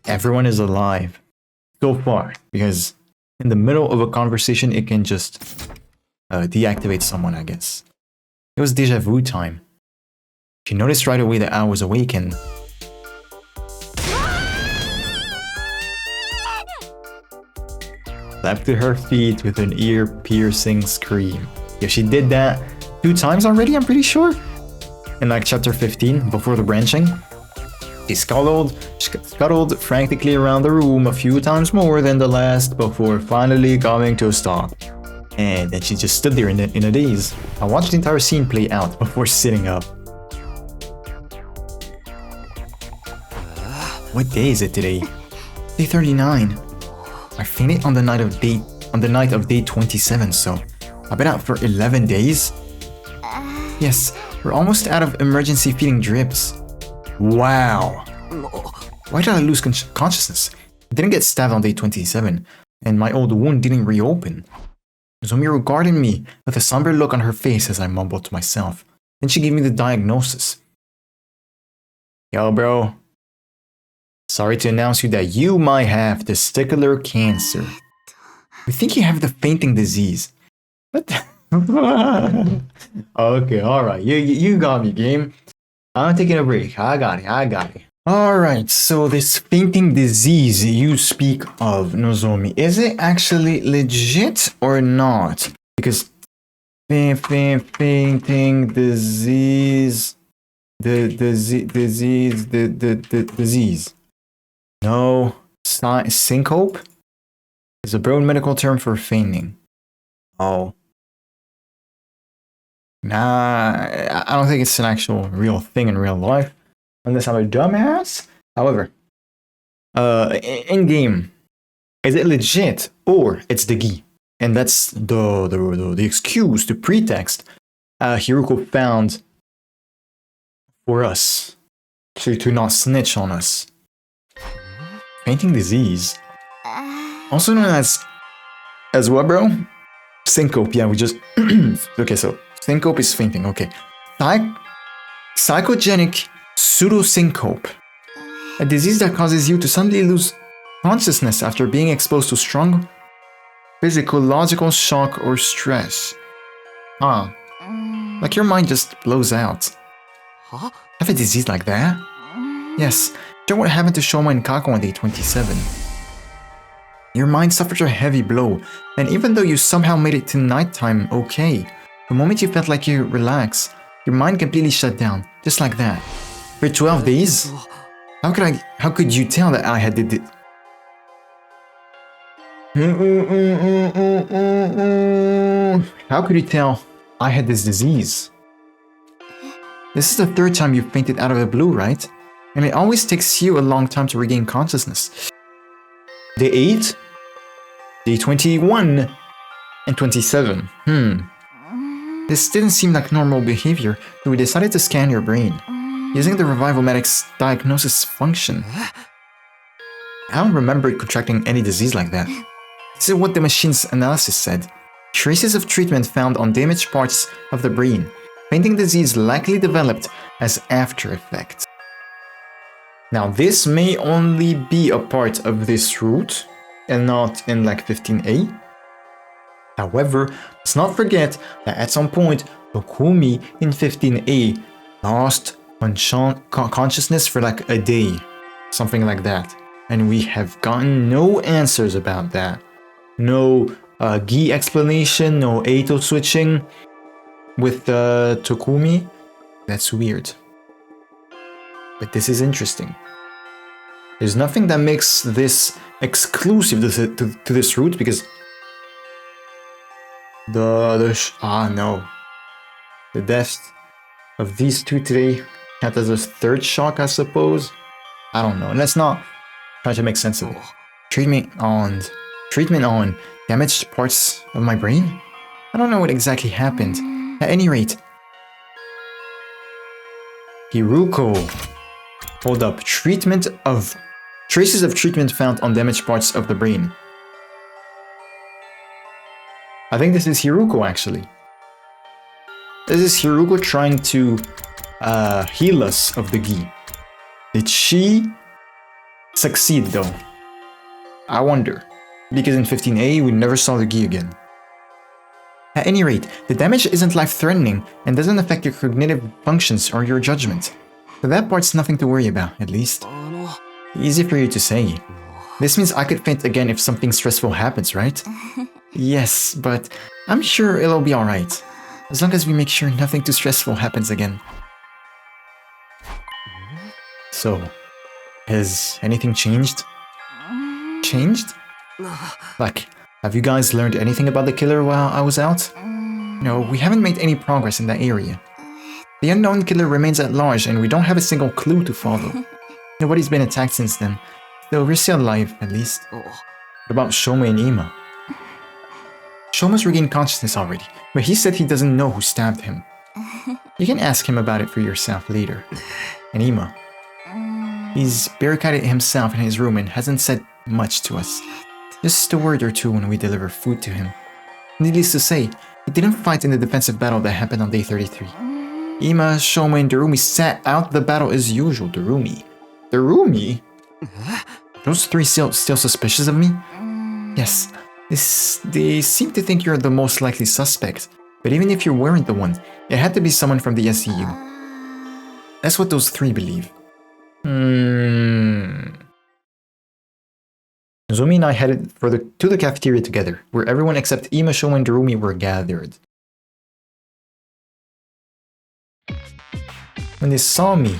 S1: Everyone is alive. So far, because in the middle of a conversation, it can just deactivate someone, I guess. It was deja vu time. She noticed right away that I was awake and... leapt to her feet with an ear-piercing scream. Yeah, she did that 2 times already, I'm pretty sure. In like chapter 15, before the branching. She scuttled frantically around the room a few times more than the last before finally coming to a stop. And then she just stood there in a daze. I watched the entire scene play out before sitting up. What day is it today? Day 39. I fainted on the night of day 27, so I've been out for 11 days. Yes, we're almost out of emergency feeding drips. Wow. Why did I lose consciousness? I didn't get stabbed on day 27, and my old wound didn't reopen. Nozomi regarded me with a somber look on her face as I mumbled to myself. Then she gave me the diagnosis. Yo, bro. Sorry to announce you that you might have testicular cancer. We think you have the fainting disease. What the? Okay, alright. You got me, game. I'm taking a break. I got it. Alright, so this fainting disease you speak of, Nozomi, is it actually legit or not? Because fainting disease... The disease. No, syncope is a broad medical term for fainting. Oh. Nah, I don't think it's an actual real thing in real life. Unless I'm a dumbass. However, in game, is it legit or it's the gi? And that's the excuse, the pretext Hiruko found for us to not snitch on us. Fainting disease, also known as what, bro? Syncope. Yeah, we just okay. So syncope is fainting. Okay, psychogenic pseudosyncope, a disease that causes you to suddenly lose consciousness after being exposed to strong physiological shock or stress. Like your mind just blows out. Have a disease like that? Yes, sure what happened to Shoma and Kako on day 27. Your mind suffered a heavy blow, and even though you somehow made it to nighttime okay, the moment you felt like you relax, your mind completely shut down, just like that. For 12 days? How could you tell that I had did it? How could you tell I had this disease? This is the 3rd time you've fainted out of the blue, right? And it always takes you a long time to regain consciousness. Day 8, day 21, and 27. This didn't seem like normal behavior, so we decided to scan your brain, using the Revival Medic's diagnosis function. I don't remember contracting any disease like that. This is what the machine's analysis said. Traces of treatment found on damaged parts of the brain. Fainting disease likely developed as after effects. Now this may only be a part of this route and not in like 15A. However, let's not forget that at some point Tokumi in 15A lost consciousness for like a day, something like that, and we have gotten no answers about that. No gi explanation, no Eito switching with Tokumi. That's weird. But this is interesting. There's nothing that makes this exclusive to this route because the death of these two today count as a 3rd shock, I suppose. I don't know. Let's not try to make sense of it. treatment on damaged parts of my brain? I don't know what exactly happened. At any rate, Hiruko. Hold up. Traces of treatment found on damaged parts of the brain. I think this is Hiruko, actually. This is Hiruko trying to heal us of the gi. Did she succeed, though? I wonder. Because in 15A, we never saw the gi again. At any rate, the damage isn't life-threatening and doesn't affect your cognitive functions or your judgment. So that part's nothing to worry about, at least. Easy for you to say. This means I could faint again if something stressful happens, right? Yes, but I'm sure it'll be alright. As long as we make sure nothing too stressful happens again. So, has anything changed? Changed? Like, have you guys learned anything about the killer while I was out? No, we haven't made any progress in that area. The unknown killer remains at large and we don't have a single clue to follow. Nobody's been attacked since then, though we're still alive, at least. What about Shoma and Ima? Shoma's regained consciousness already, but he said he doesn't know who stabbed him. You can ask him about it for yourself later. And Ima? He's barricaded himself in his room and hasn't said much to us. Just a word or two when we deliver food to him. Needless to say, he didn't fight in the defensive battle that happened on day 33. Ima, Shoma, and Darumi sat out the battle as usual. Darumi? Those three still suspicious of me? Yes. They seem to think you're the most likely suspect. But even if you weren't the one, it had to be someone from the SCU. That's what those three believe. Nozomi and I headed to the cafeteria together, where everyone except Ima, Shoma, and Darumi were gathered. When they saw me,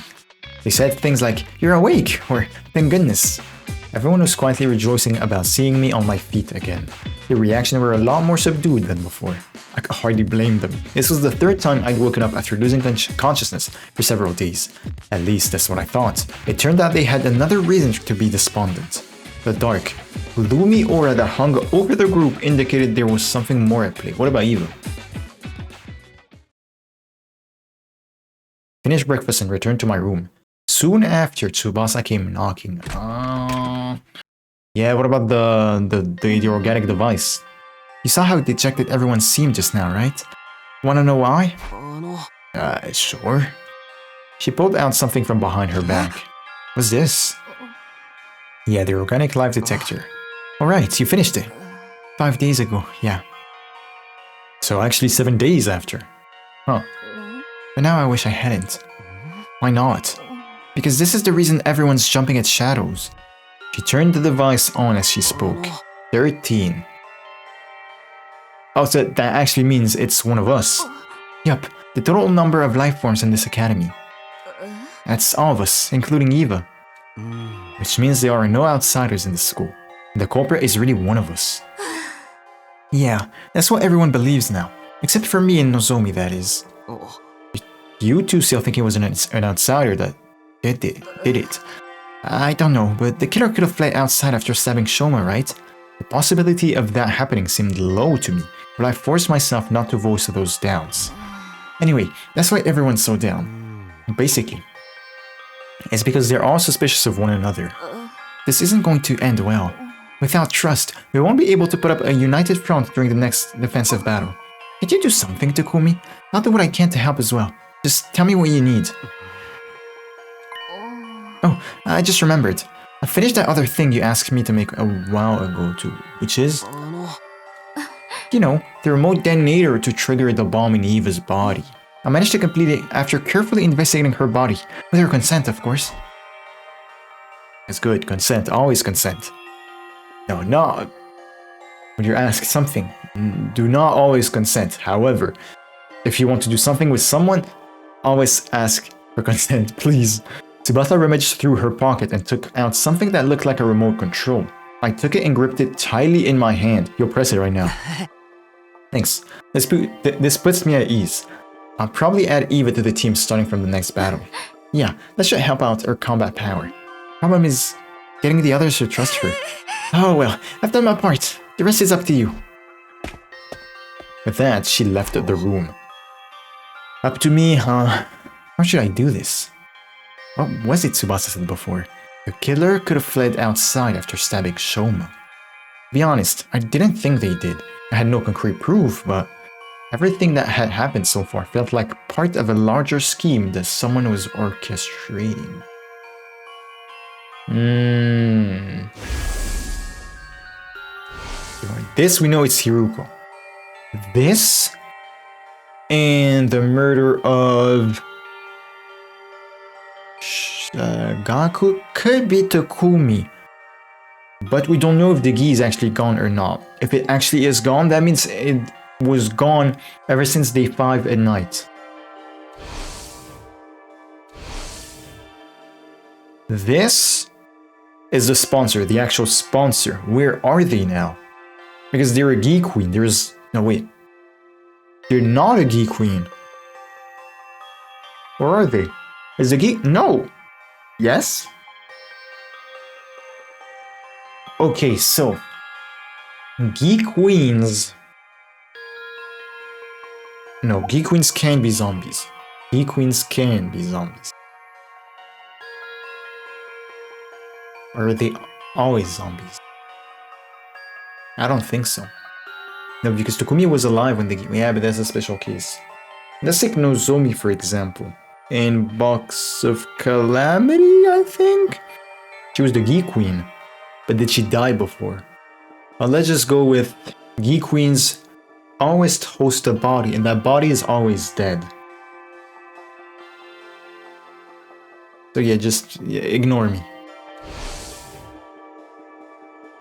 S1: they said things like, "You're awake," or "Thank goodness." Everyone was quietly rejoicing about seeing me on my feet again. Their reactions were a lot more subdued than before. I could hardly blame them. This was the third time I'd woken up after losing consciousness for several days. At least that's what I thought. It turned out they had another reason to be despondent. The dark, gloomy aura that hung over the group indicated there was something more at play. What about Eva? Finished breakfast and returned to my room. Soon after, Tsubasa came knocking. Yeah, what about the organic device? You saw how dejected everyone seemed just now, right? Wanna know why? Sure. She pulled out something from behind her back. What's this? Yeah, the organic life detector. Alright, you finished it. 5 days ago, yeah. So actually 7 days after. Huh. But now I wish I hadn't. Why not? Because this is the reason everyone's jumping at shadows. She turned the device on as she spoke. 13. Oh, so that actually means it's one of us. Yup, the total number of life forms in this academy. That's all of us, including Eva. Which means there are no outsiders in this school. The culprit is really one of us. Yeah, that's what everyone believes now. Except for me and Nozomi, that is. You two still think it was an outsider that did it. I don't know, but the killer could have fled outside after stabbing Shoma, right? The possibility of that happening seemed low to me, but I forced myself not to voice those doubts. Anyway, that's why everyone's so down. Basically, it's because they're all suspicious of one another. This isn't going to end well. Without trust, we won't be able to put up a united front during the next defensive battle. Could you do something, Takumi? I'll do what I can to help as well. Just tell me what you need. Oh, I just remembered. I finished that other thing you asked me to make a while ago too, which is... You know, the remote detonator to trigger the bomb in Eva's body. I managed to complete it after carefully investigating her body, with her consent, of course. It's good, consent, always consent. No, not... When you're asked something, do not always consent. However, if you want to do something with someone, always ask for consent, please. Tsubasa rummaged through her pocket and took out something that looked like a remote control. I took it and gripped it tightly in my hand. You'll press it right now. Thanks. This puts me at ease. I'll probably add Eva to the team starting from the next battle. Yeah, that should help out her combat power. Problem is getting the others to trust her. Oh well, I've done my part. The rest is up to you. With that, she left the room. Up to me, huh? How should I do this? What was it Tsubasa said before? The killer could have fled outside after stabbing Shoma. To be honest, I didn't think they did. I had no concrete proof, but everything that had happened so far felt like part of a larger scheme that someone was orchestrating. This we know it's Hiruko. This and the murder of Gaku could be Takumi. But we don't know if the gi is actually gone or not. If it actually is gone, that means it was gone ever since day 5 at night. This is the sponsor, the actual sponsor. Where are they now? Because they're a gi queen. No, wait. They're not a gi queen. Where are they? Is the gi? No. Yes? Okay, so gi queens. No, gi queens can be zombies. Gi queens can be zombies. Or are they always zombies? I don't think so. No, because Takumi was alive when yeah, but that's a special case. Let's take Nozomi for example. In Box of Calamity, I think? She was the gi queen. But did she die before? Well, let's just go with gi queens always host a body, and that body is always dead. So yeah, just ignore me.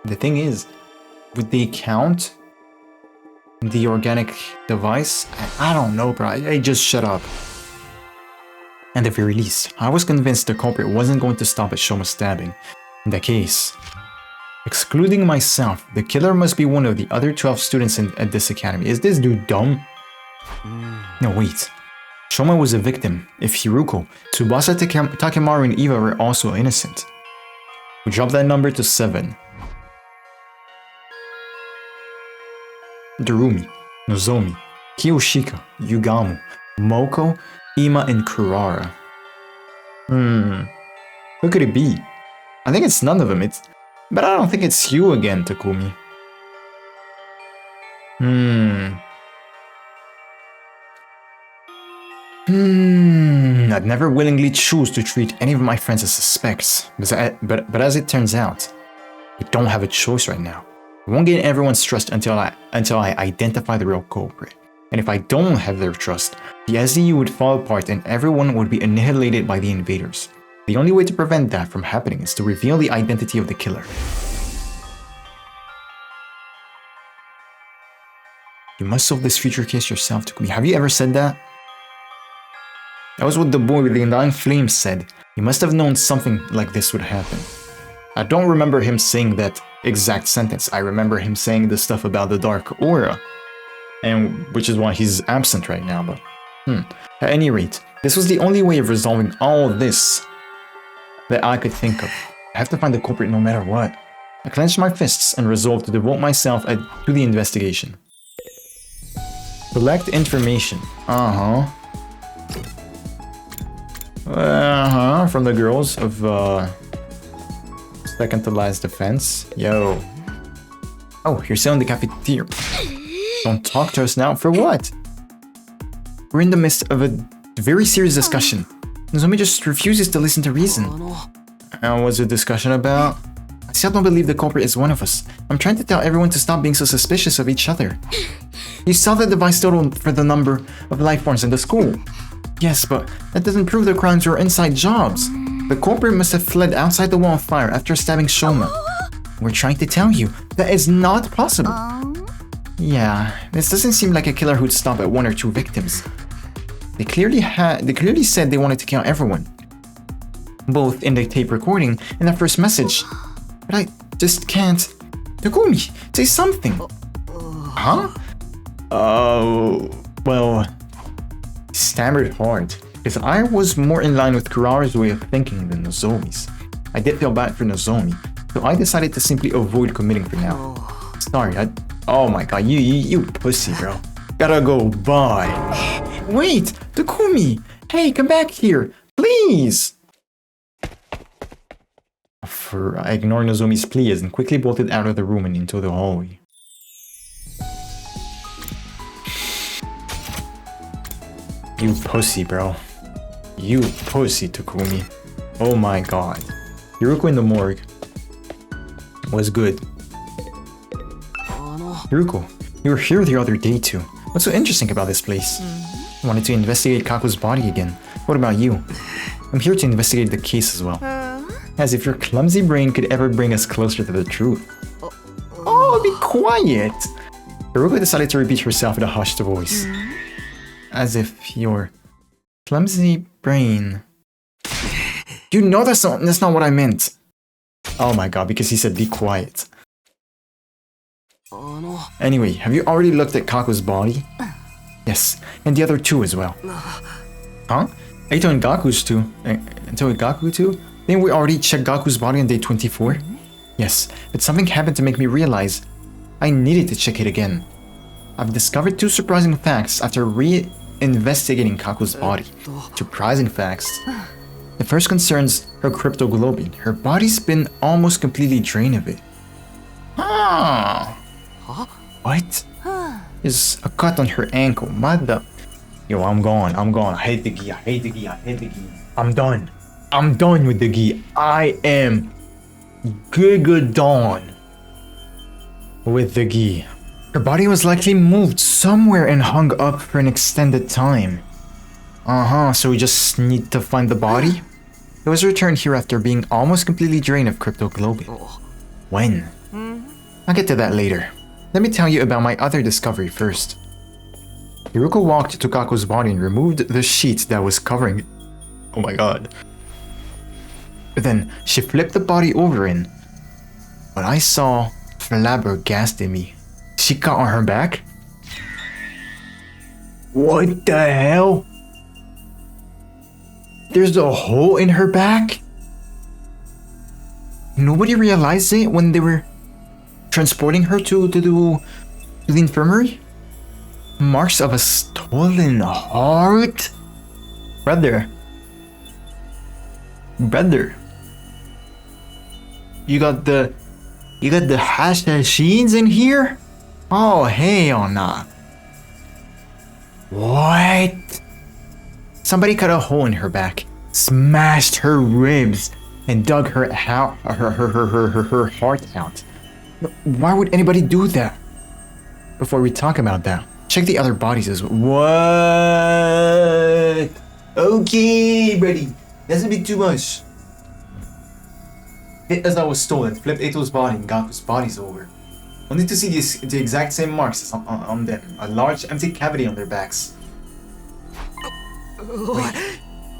S1: The thing is, would they count the organic device? I don't know, bro. I just shut up. At the very least, I was convinced the culprit wasn't going to stop at Shoma's stabbing. In that case, excluding myself, the killer must be one of the other 12 students at this academy. Is this dude dumb? No, wait. Shoma was a victim. If Hiruko, Tsubasa, Takemaru, and Eva were also innocent. We drop that number to 7. Darumi, Nozomi, Kiyoshika, Yugamu, Moko, Ima, and Kurara. Who could it be? I think it's none of them. But I don't think it's you again, Takumi. I'd never willingly choose to treat any of my friends as suspects. But as it turns out, we don't have a choice right now. I won't gain everyone's trust until I identify the real culprit. And if I don't have their trust, the SDU would fall apart and everyone would be annihilated by the invaders. The only way to prevent that from happening is to reveal the identity of the killer. You must solve this future case yourself, Takumi. Have you ever said that? That was what the boy with the undying flame said. You must have known something like this would happen. I don't remember him saying that exact sentence. I remember him saying the stuff about the dark aura. And which is why he's absent right now, but... At any rate, this was the only way of resolving all this that I could think of. I have to find the culprit no matter what. I clenched my fists and resolved to devote myself to the investigation. Collect information. From the girls of second to last defense. Yo. Oh, you're still in the cafeteria. Don't talk to us now. For what? We're in the midst of a very serious discussion. Nozomi just refuses to listen to reason. What's the discussion about? I still don't believe the culprit is one of us. I'm trying to tell everyone to stop being so suspicious of each other. You saw the device total for the number of life forms in the school. Yes, but that doesn't prove the crimes were inside jobs. The culprit must have fled outside the wall of fire after stabbing Shoma. We're trying to tell you that is not possible. Yeah, this doesn't seem like a killer who'd stop at 1 or 2 victims. They clearly said they wanted to kill everyone. Both in the tape recording and that first message. But I just can't. Takumi, say something. Huh? Well, stammered hard, because I was more in line with Kurara's way of thinking than Nozomi's. I did feel bad for Nozomi, so I decided to simply avoid committing for now. Sorry, oh my god, you pussy, bro. Gotta go, bye. Wait, Takumi! Hey, come back here, please! For ignoring Nozomi's pleas and quickly bolted out of the room and into the hallway. You pussy, bro. You pussy, Takumi. Oh my god. Hiruko in the morgue was good. Hiruko, you were here the other day too. What's so interesting about this place? I wanted to investigate Kako's body again. What about you? I'm here to investigate the case as well. As if your clumsy brain could ever bring us closer to the truth. Oh, be quiet! Hiruko decided to repeat herself in a hushed voice. As if your clumsy brain... You know that's not what I meant. Oh my god, because he said be quiet. Anyway, have you already looked at Kako's body? Yes, and the other two as well. Huh? Eito and Gaku's too. Eito and Gaku too? Didn't we already check Gaku's body on day 24? Yes, but something happened to make me realize I needed to check it again. I've discovered two surprising facts after investigating Kako's body. Surprising facts. The first concerns her cryptoglobin. Her body's been almost completely drained of it. What? There's a cut on her ankle. Mother. Yo, I'm gone. I hate the gi. I'm done. I'm done with the gi. I am done with the gi. Her body was likely moved somewhere and hung up for an extended time. So we just need to find the body? It was returned here after being almost completely drained of cryptoglobin. When? I'll get to that later. Let me tell you about my other discovery first. Hiruko walked to Kako's body and removed the sheet that was covering it. Oh my god. Then she flipped the body over and what I saw flabbergasted me. She cut on her back? What the hell? There's a hole in her back? Nobody realized it when they were transporting her to the infirmary? Marks of a stolen heart? Brother. You got the hashashins in here? Oh, hell nah. What? Somebody cut a hole in her back, smashed her ribs, and dug her heart out. Why would anybody do that? Before we talk about that, check the other bodies as well. What? Okay, buddy. That's a bit too much. Hit as I was stolen, flipped Eito's body and Gaku's bodies over. Only to see the exact same marks on them. A large empty cavity on their backs.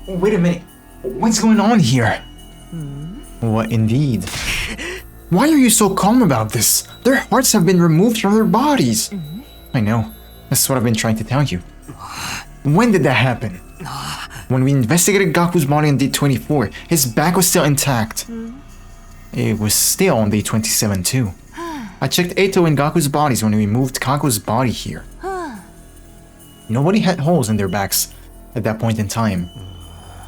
S1: Wait a minute. What's going on here? What indeed? Why are you so calm about this? Their hearts have been removed from their bodies. I know. That's what I've been trying to tell you. When did that happen? When we investigated Gaku's body on day 24, his back was still intact. It was still on day 27 too. I checked Eito and Gaku's bodies when we moved Kako's body here. Nobody had holes in their backs at that point in time.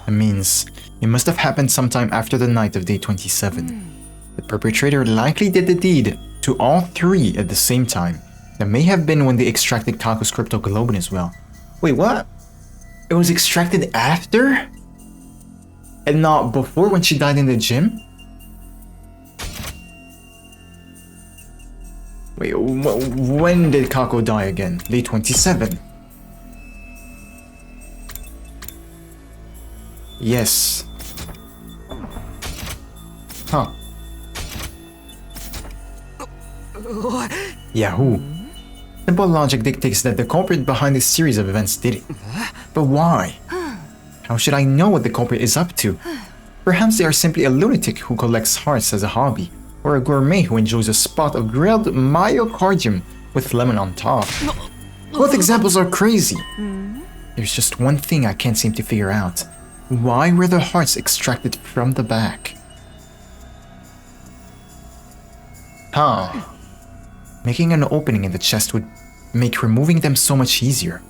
S1: That means it must have happened sometime after the night of day 27. The perpetrator likely did the deed to all three at the same time. That may have been when they extracted Kako's cryptoglobin as well. Wait, what? It was extracted after? And not before when she died in the gym? Wait, when did Kako die again? Day 27. Yes. Huh. Yahoo. Simple logic dictates that the culprit behind this series of events did it. But why? How should I know what the culprit is up to? Perhaps they are simply a lunatic who collects hearts as a hobby, or a gourmet who enjoys a spot of grilled myocardium with lemon on top. Both examples are crazy. There's just one thing I can't seem to figure out. Why were the hearts extracted from the back? Huh. Making an opening in the chest would make removing them so much easier.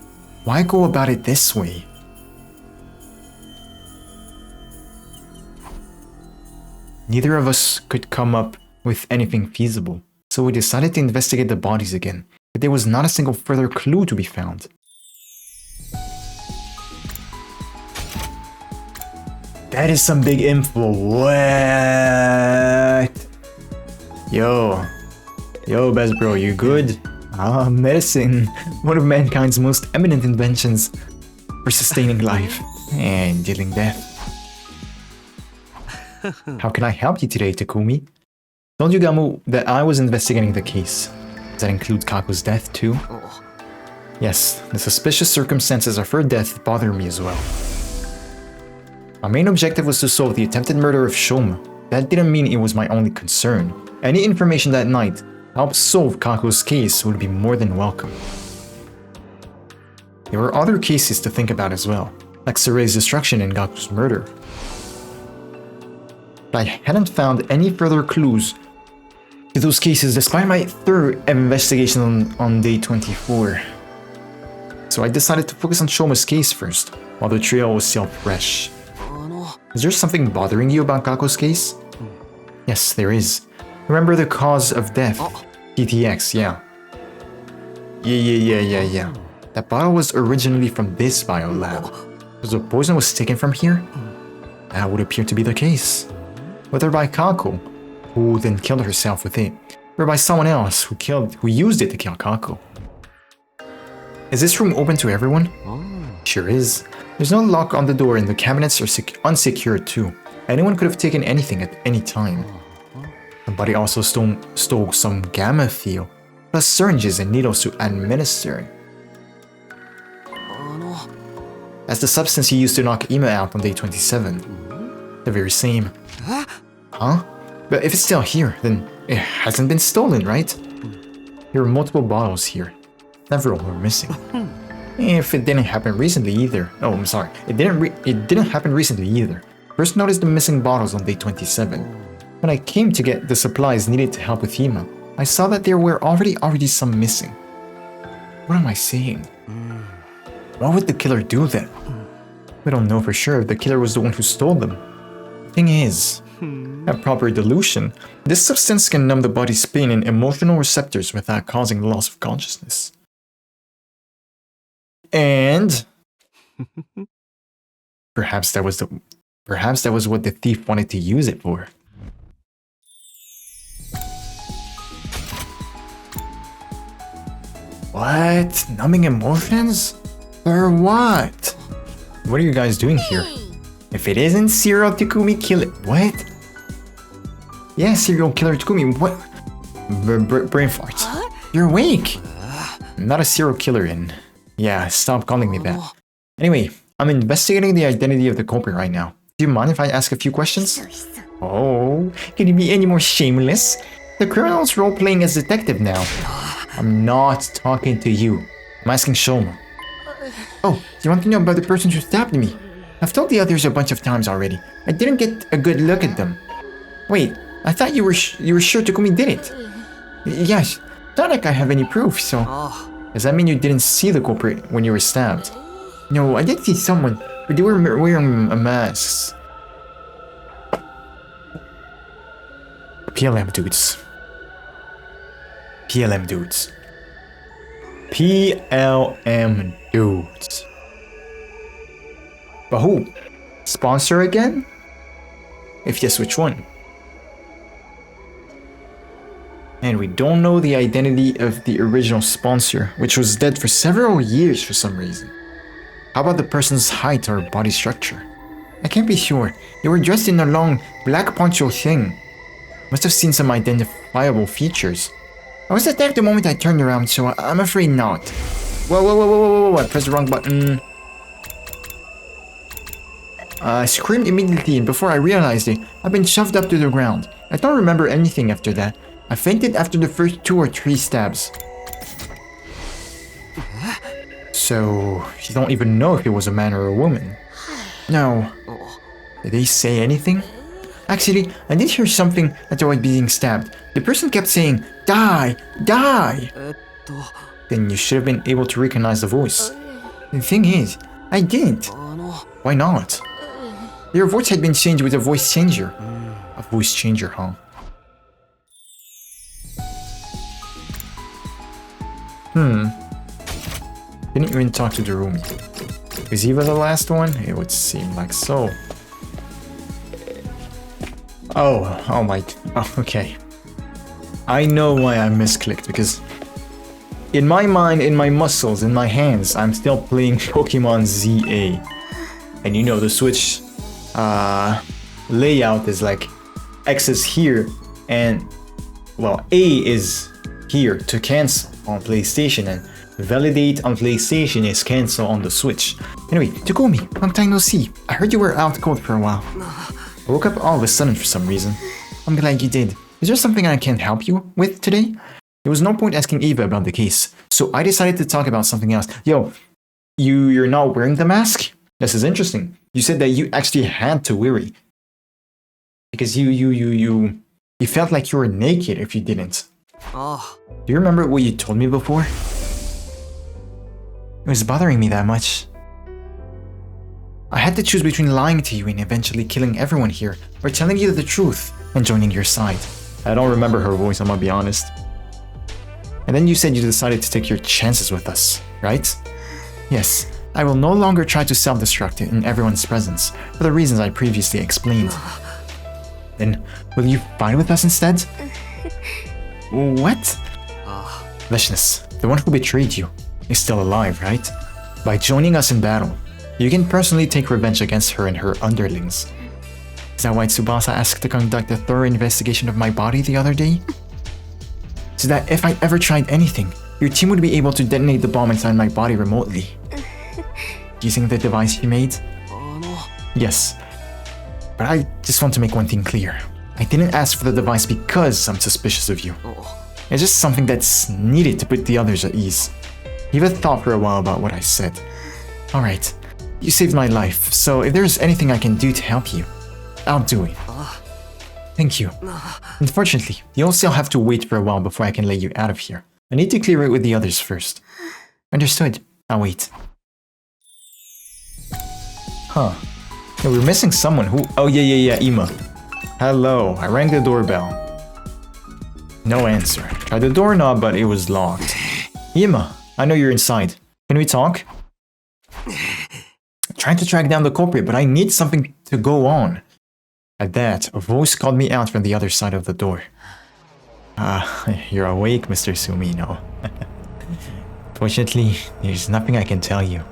S1: Why go about it this way? Neither of us could come up with anything feasible, so we decided to investigate the bodies again, but there was not a single further clue to be found. That is some big info. What? Yo, best bro, you good? Ah, medicine, one of mankind's most eminent inventions for sustaining life and dealing death. How can I help you today, Takumi? Told you, Gamu, that I was investigating the case. Does that include Kaku's death too? Yes, the suspicious circumstances of her death bother me as well. My main objective was to solve the attempted murder of Shoma. That didn't mean it was my only concern. Any information that night help solve Kaku's case would be more than welcome. There were other cases to think about as well, like Suray's destruction and Gaku's murder. But I hadn't found any further clues to those cases despite my thorough investigation on day 24. So I decided to focus on Shoma's case first, while the trail was still fresh. Is there something bothering you about Kaku's case? Yes, there is. Remember the cause of death? TTX, yeah. Yeah. That bottle was originally from this biolab. So the poison was taken from here? That would appear to be the case. Whether by Kaku, who then killed herself with it, or by someone else who used it to kill Kaku. Is this room open to everyone? Sure is. There's no lock on the door and the cabinets are unsecured too. Anyone could have taken anything at any time. The body also stole some gamma fuel, plus syringes and needles to administer. That's the substance he used to knock Ima out on day 27. The very same. Huh? But if it's still here, then it hasn't been stolen, right? There are multiple bottles here. Several were missing. If it didn't happen recently either. Oh, I'm sorry. It didn't happen recently either. First noticed the missing bottles on day 27. When I came to get the supplies needed to help with Ima, I saw that there were already some missing. What am I saying? What would the killer do then? We don't know for sure if the killer was the one who stole them. The thing is, at proper dilution, this substance can numb the body's pain and emotional receptors without causing loss of consciousness. And perhaps that was what the thief wanted to use it for. What? Numbing emotions? For what? What are you guys doing here? If it isn't serial Takumi killer, what? Yeah, serial killer Takumi. What? Brain farts. You're awake. I'm not a serial killer in. Yeah, stop calling me that. Anyway, I'm investigating the identity of the culprit right now. Do you mind if I ask a few questions? Oh, can you be any more shameless? The criminal's role-playing as detective now. I'm not talking to you. I'm asking Shoma. Oh, do you want to know about the person who stabbed me? I've told the others a bunch of times already. I didn't get a good look at them. Wait, I thought you were sure Takumi did it. Yes, not like I have any proof, so... Does that mean you didn't see the culprit when you were stabbed? No, I did see someone, but they were wearing a mask. PLM dudes. PLM dudes. PLM dudes. But who? Sponsor again? If yes, which one? And we don't know the identity of the original sponsor, which was dead for several years for some reason. How about the person's height or body structure? I can't be sure. They were dressed in a long black poncho thing. Must have seen some identifiable features. I was attacked the moment I turned around, so I'm afraid not. Whoa, I pressed the wrong button. I screamed immediately, and before I realized it, I've been shoved up to the ground. I don't remember anything after that. I fainted after the first 2 or 3 stabs. So, you don't even know if it was a man or a woman? No. Did they say anything? Actually, I did hear something at the while being stabbed. The person kept saying, "Die! Die!" Then you should have been able to recognize the voice. The thing is, I didn't. Why not? Your voice had been changed with a voice changer. A voice changer, huh? Didn't even talk to the roomie. Is he the last one? It would seem like so. Oh my, okay. I know why I misclicked, because in my mind, in my muscles, in my hands, I'm still playing Pokemon ZA. And you know, the Switch layout is like X is here, and well, A is here to cancel on PlayStation, and validate on PlayStation is cancel on the Switch. Anyway, Takumi, long time no see. I heard you were out cold for a while. I woke up all of a sudden for some reason. I'm glad you did. Is there something I can help you with today? There was no point asking Eva about the case, so I decided to talk about something else. Yo, you're not wearing the mask? This is interesting. You said that you actually had to wear it. Because you felt like you were naked if you didn't.
S2: Oh.
S1: Do you remember what you told me before? It was bothering me that much. I had to choose between lying to you and eventually killing everyone here, or telling you the truth and joining your side. I don't remember her voice, I'm gonna be honest. And then you said you decided to take your chances with us, right? Yes, I will no longer try to self-destruct in everyone's presence, for the reasons I previously explained. Then, will you fight with us instead? What? Vishnu, the one who betrayed you, is still alive, right? By joining us in battle, you can personally take revenge against her and her underlings. Is that why Tsubasa asked to conduct a thorough investigation of my body the other day? So that if I ever tried anything, your team would be able to detonate the bomb inside my body remotely. Using the device you made? Yes. But I just want to make one thing clear. I didn't ask for the device because I'm suspicious of you. It's just something that's needed to put the others at ease. Eva thought for a while about what I said. Alright, you saved my life, so if there's anything I can do to help you, I'll do it. Thank you. Unfortunately, you'll still have to wait for a while before I can let you out of here. I need to clear it with the others first. Understood. I'll wait. Huh. Yeah, we're missing someone who... Oh, yeah, Ima. Hello, I rang the doorbell. No answer. Tried the doorknob, but it was locked. Ima, I know you're inside. Can we talk? I'm trying to track down the culprit, but I need something to go on. At that, a voice called me out from the other side of the door. You're awake, Mr. Sumino. Fortunately, there's nothing I can tell you.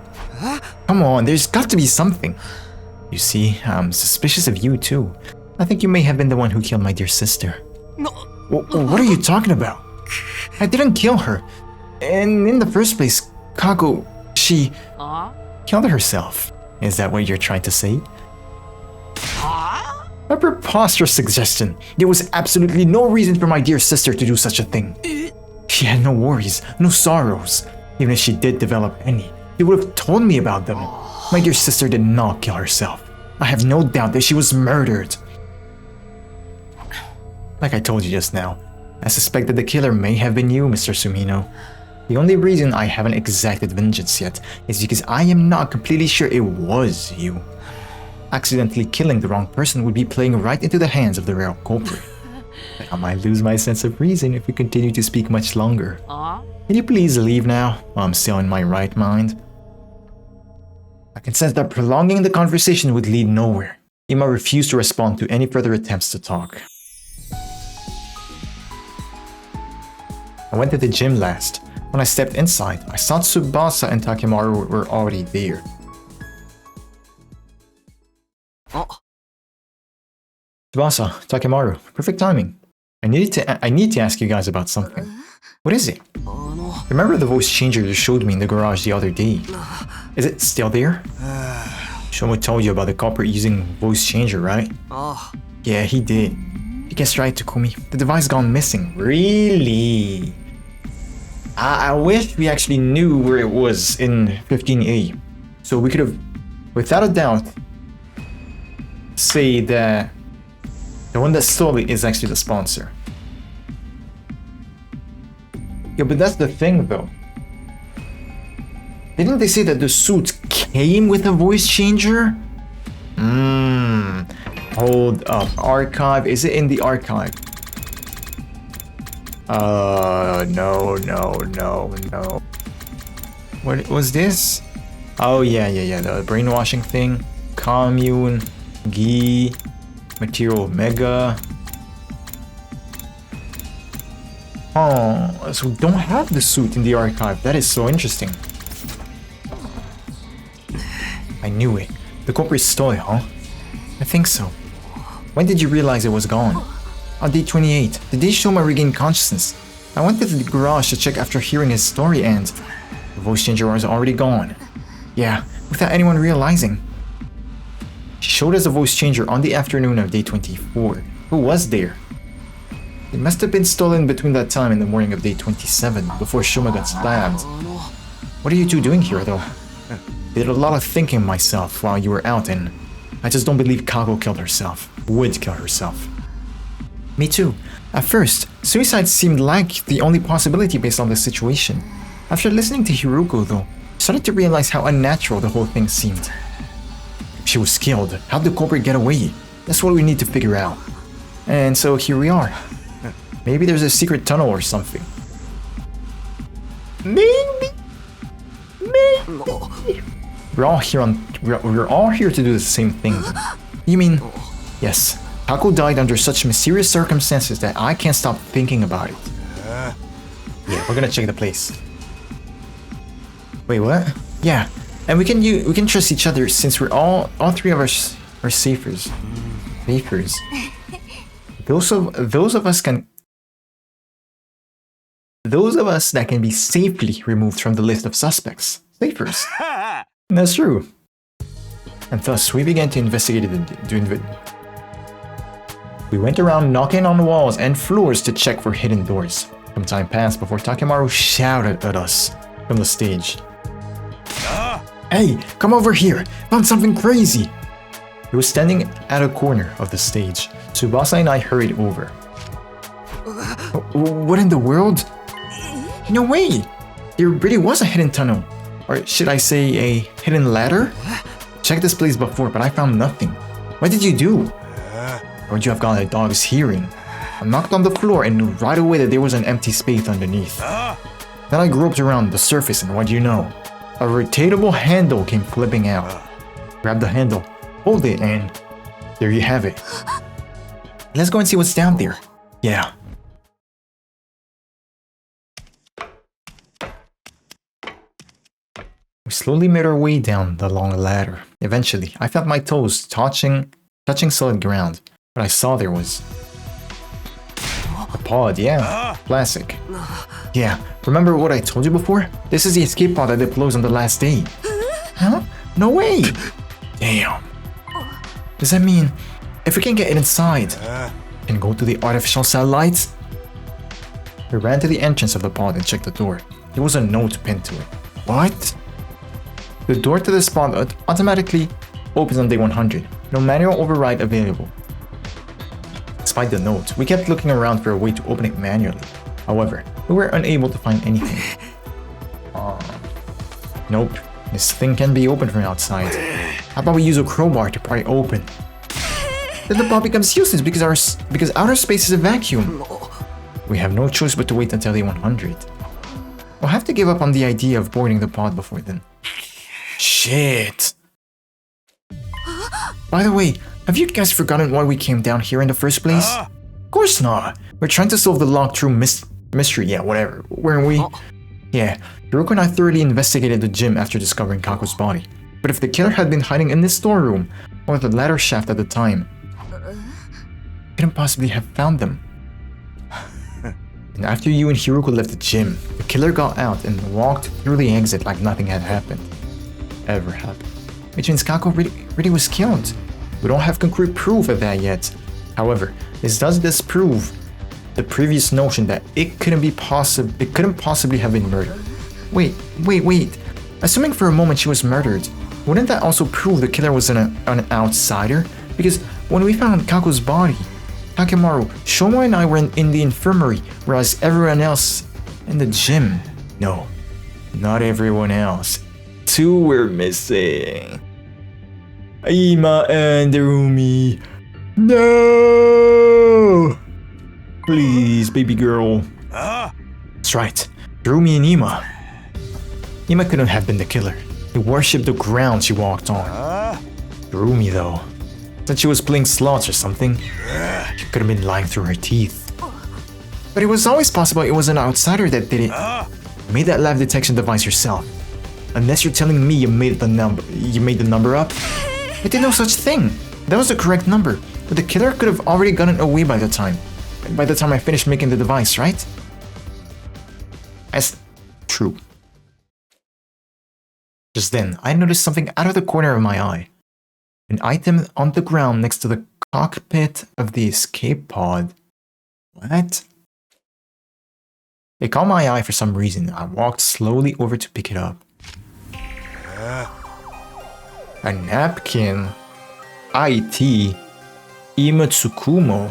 S1: Come on, there's got to be something. You see, I'm suspicious of you too. I think you may have been the one who killed my dear sister.
S2: No.
S1: What are you talking about? I didn't kill her. And in the first place, Kago, she killed herself. Is that what you're trying to say? A preposterous suggestion. There was absolutely no reason for my dear sister to do such a thing. She had no worries, no sorrows. Even if she did develop any, she would have told me about them. My dear sister did not kill herself. I have no doubt that she was murdered. Like I told you just now, I suspect that the killer may have been you, Mr. Sumino. The only reason I haven't exacted vengeance yet is because I am not completely sure it was you. Accidentally killing the wrong person would be playing right into the hands of the real culprit. I might lose my sense of reason if we continue to speak much longer. Can you please leave now, while I'm still in my right mind? I can sense that prolonging the conversation would lead nowhere. Ima refused to respond to any further attempts to talk. I went to the gym last. When I stepped inside, I saw Tsubasa and Takemaru were already there. Tsubasa, Takemaru, perfect timing. I need to ask you guys about something. What is it? Remember the voice changer you showed me in the garage the other day? Is it still there? Shomu told you about the culprit using voice changer, right? Yeah, he did. You guessed right, Takumi. The device gone missing. Really? I wish we actually knew where it was in 15A. So we could have, without a doubt, say that The one that stole it is actually the sponsor. Yeah, but that's the thing though. Didn't they say that the suit came with a voice changer? Hold up. Archive. Is it in the archive? No. What was this? Oh, yeah. The brainwashing thing. Commune. Gi. Material Omega. Oh, so we don't have the suit in the archive. That is so interesting. I knew it. The culprit stole it, huh? I think so. When did you realize it was gone? On day 28, the day Shoma regained consciousness. I went to the garage to check after hearing his story and the voice changer was already gone. Yeah, without anyone realizing. She showed us the voice changer on the afternoon of day 24. Who was there? It must have been stolen between that time and the morning of day 27, before Shoma got stabbed. What are you two doing here, though? Did a lot of thinking myself while you were out, and I just don't believe Kako killed herself. Would kill herself. Me too. At first, suicide seemed like the only possibility based on the situation. After listening to Hiruko, though, I started to realize how unnatural the whole thing seemed. She was killed. How'd the culprit get away? That's what we need to figure out. And so here we are. Maybe there's a secret tunnel or something. Maybe. We're all here to do the same thing. You mean? Yes. Kako died under such mysterious circumstances that I can't stop thinking about it. Yeah, we're gonna check the place. Wait, what? Yeah, and we can trust each other since we're all three of us are safers. Those of us that can be safely removed from the list of suspects. Safers. That's true. And thus, we began to investigate We went around knocking on walls and floors to check for hidden doors. Some time passed before Takemaru shouted at us from the stage. Hey, come over here! Found something crazy! He was standing at a corner of the stage. Tsubasa and I hurried over. What in the world? No way! There really was a hidden tunnel. Or should I say a hidden ladder? Checked this place before, but I found nothing. What did you do? Or would you have gotten a dog's hearing? I knocked on the floor and knew right away that there was an empty space underneath. Then I groped around the surface and what do you know? A rotatable handle came flipping out. Grab the handle, hold it, and there you have it. Let's go and see what's down there. Yeah. We slowly made our way down the long ladder. Eventually, I felt my toes touching solid ground. What I saw there was a pod, yeah, classic. Yeah, remember what I told you before? This is the escape pod that deploys on the last day. Huh? No way! Damn. Does that mean if we can get it inside and go to the artificial satellites? We ran to the entrance of the pod and checked the door. There was a note pinned to it. What? The door to this pod automatically opens on day 100. No manual override available. Despite the note, we kept looking around for a way to open it manually. However, we were unable to find anything. Nope, this thing can be opened from outside. How about we use a crowbar to pry it open? Then the pod becomes useless because outer space is a vacuum. We have no choice but to wait until day 100. We'll have to give up on the idea of boarding the pod before then. Shit. By the way, have you guys forgotten why we came down here in the first place? Of course not. We're trying to solve the locked room mystery, yeah, whatever. Weren't we? Yeah, Hiruko and I thoroughly investigated the gym after discovering Kako's body. But if the killer had been hiding in this storeroom, or the ladder shaft at the time, couldn't possibly have found them. And after you and Hiruko left the gym, the killer got out and walked through the exit like nothing had happened. Ever happened. Which means Kako really was killed. We don't have concrete proof of that yet. However, this does disprove the previous notion that it couldn't possibly have been murdered. Wait. Assuming for a moment she was murdered, wouldn't that also prove the killer was an outsider? Because when we found Kako's body, Takemaru, Shoma and I were in the infirmary, whereas everyone else in the gym. No, not everyone else. 2 were missing. Ima and Rumi. No! Please, baby girl. That's right, Rumi and Ima. Ima couldn't have been the killer. He worshipped the ground she walked on. Rumi, though, said she was playing slots or something. She could have been lying through her teeth. But it was always possible it was an outsider that did it. You made that live detection device yourself. Unless you're telling me you made the number up. I did no such thing. That was the correct number. But the killer could have already gotten away by the time I finished making the device, right? That's true. Just then, I noticed something out of the corner of my eye. An item on the ground next to the cockpit of the escape pod. What? It caught my eye for some reason. I walked slowly over to pick it up. A napkin. IT. Ima Tsukumo.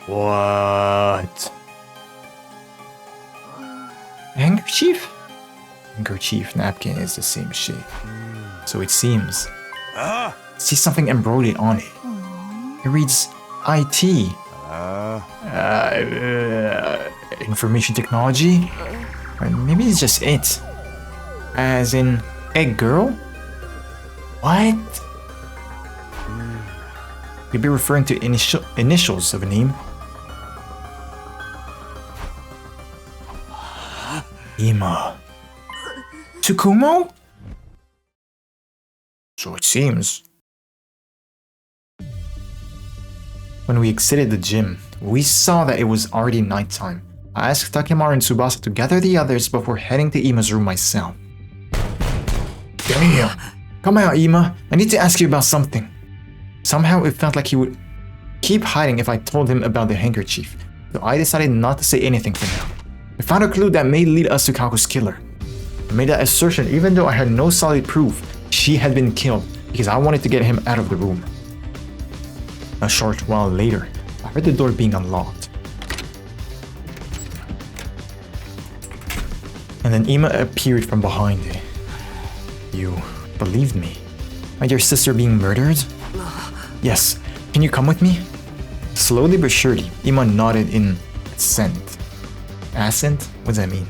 S1: What? Handkerchief? Handkerchief, napkin is the same shape. So it seems. See something embroidered on it. It reads IT. Information technology? Or maybe it's just it. As in, egg girl? What? You'd be referring to initials of a name. Ima. Tsukumo? So it seems. When we exited the gym, we saw that it was already nighttime. I asked Takemaru and Tsubasa to gather the others before heading to Ima's room myself. Damn! Come out, Ima. I need to ask you about something. Somehow it felt like he would keep hiding if I told him about the handkerchief, so I decided not to say anything for now. I found a clue that may lead us to Kaku's killer. I made that assertion even though I had no solid proof she had been killed because I wanted to get him out of the room. A short while later, I heard the door being unlocked. And then Ima appeared from behind it. You believed me? My dear sister being murdered? Yes. Can you come with me? Slowly but surely, Ima nodded in assent. Assent? What does that mean?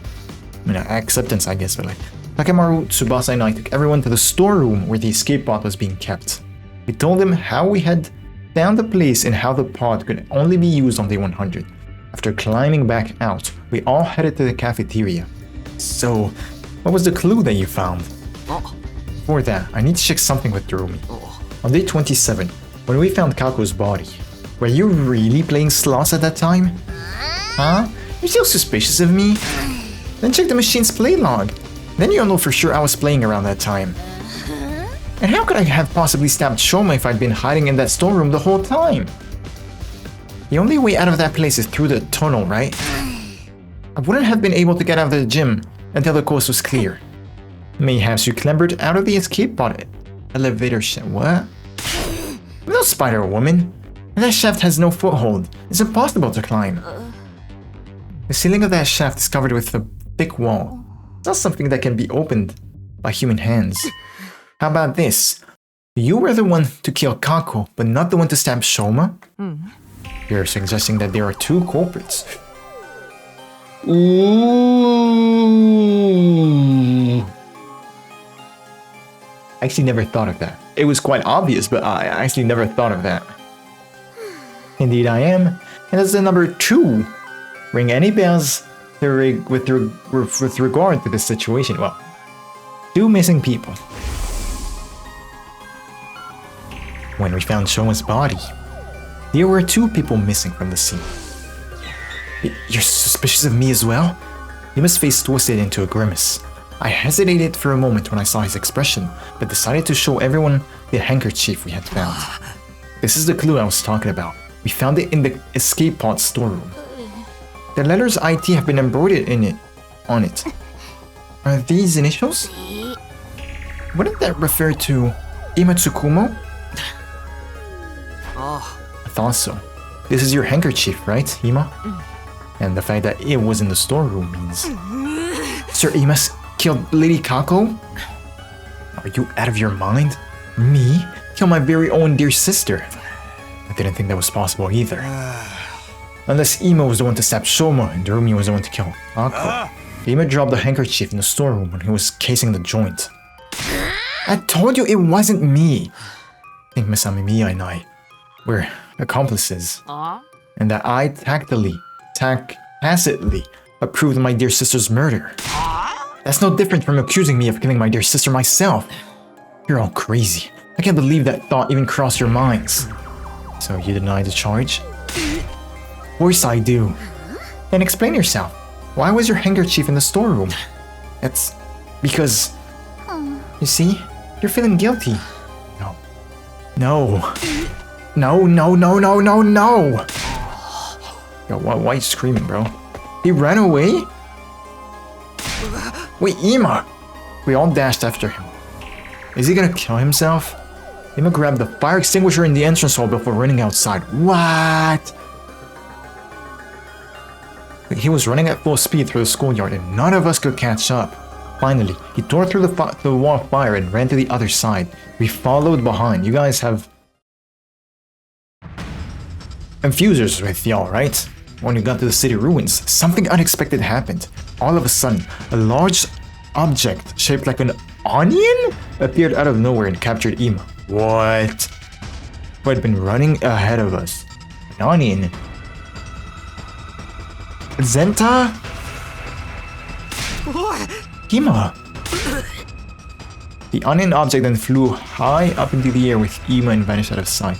S1: I mean, acceptance, I guess, but like... Takemaru, Tsubasa, and I took everyone to the storeroom where the escape pod was being kept. We told them how we had found the place and how the pod could only be used on day 100. After climbing back out, we all headed to the cafeteria. So, what was the clue that you found? Before that, I need to check something with Rumi. On day 27, when we found Kaku's body, were you really playing slots at that time? Huh? You're still suspicious of me? Then check the machine's play log. Then you'll know for sure I was playing around that time. And how could I have possibly stabbed Shoma if I'd been hiding in that storeroom the whole time? The only way out of that place is through the tunnel, right? I wouldn't have been able to get out of the gym until the coast was clear. Mayhaps you clambered out of the escape pod elevator shaft. What? No spider woman. That shaft has no foothold. It's impossible to climb. The ceiling of that shaft is covered with a thick wall. It's not something that can be opened by human hands. How about this? You were the one to kill Kaku, but not the one to stab Shoma? You're suggesting that there are two culprits. Ooh. I actually never thought of that. It was quite obvious, but I actually never thought of that. Indeed I am. And that's the number 2. Ring any bells with regard to this situation. Well, 2 missing people. When we found Shoma's body, there were 2 people missing from the scene. You're suspicious of me as well? Ima's face twisted into a grimace. I hesitated for a moment when I saw his expression, but decided to show everyone the handkerchief we had found. This is the clue I was talking about. We found it in the escape pod storeroom. The letters IT have been embroidered on it. Are these initials? Wouldn't that refer to Ima Tsukumo? I thought so. This is your handkerchief, right, Ima? And the fact that it was in the storeroom means... Sir Ima's killed Lady Kako? Are you out of your mind? Me? Kill my very own dear sister? I didn't think that was possible either. Unless Ima was the one to stab Shoma and Darumi was the one to kill Kako. Ima dropped the handkerchief in the storeroom when he was casing the joint. I told you it wasn't me. I think Miss Amemiya and I were accomplices. And that I tacitly approved my dear sister's murder. That's no different from accusing me of killing my dear sister myself. You're all crazy. I can't believe that thought even crossed your minds. So you deny the charge? Of course I do. Then explain yourself. Why was your handkerchief in the storeroom? That's because... You see? You're feeling guilty. No. No. No, no, no, no, no, no! Yo, why are you screaming, bro? He ran away? Wait, Ima! We all dashed after him. Is he gonna kill himself? Ima grabbed the fire extinguisher in the entrance hall before running outside. What? He was running at full speed through the schoolyard and none of us could catch up. Finally, he tore through the wall of fire and ran to the other side. We followed behind. You guys have... infusers with y'all, right? When we got to the city ruins, something unexpected happened. All of a sudden, a large object shaped like an onion appeared out of nowhere and captured Ima. What? Who had been running ahead of us? An onion? Zenta? Ima! The onion object then flew high up into the air with Ima and vanished out of sight.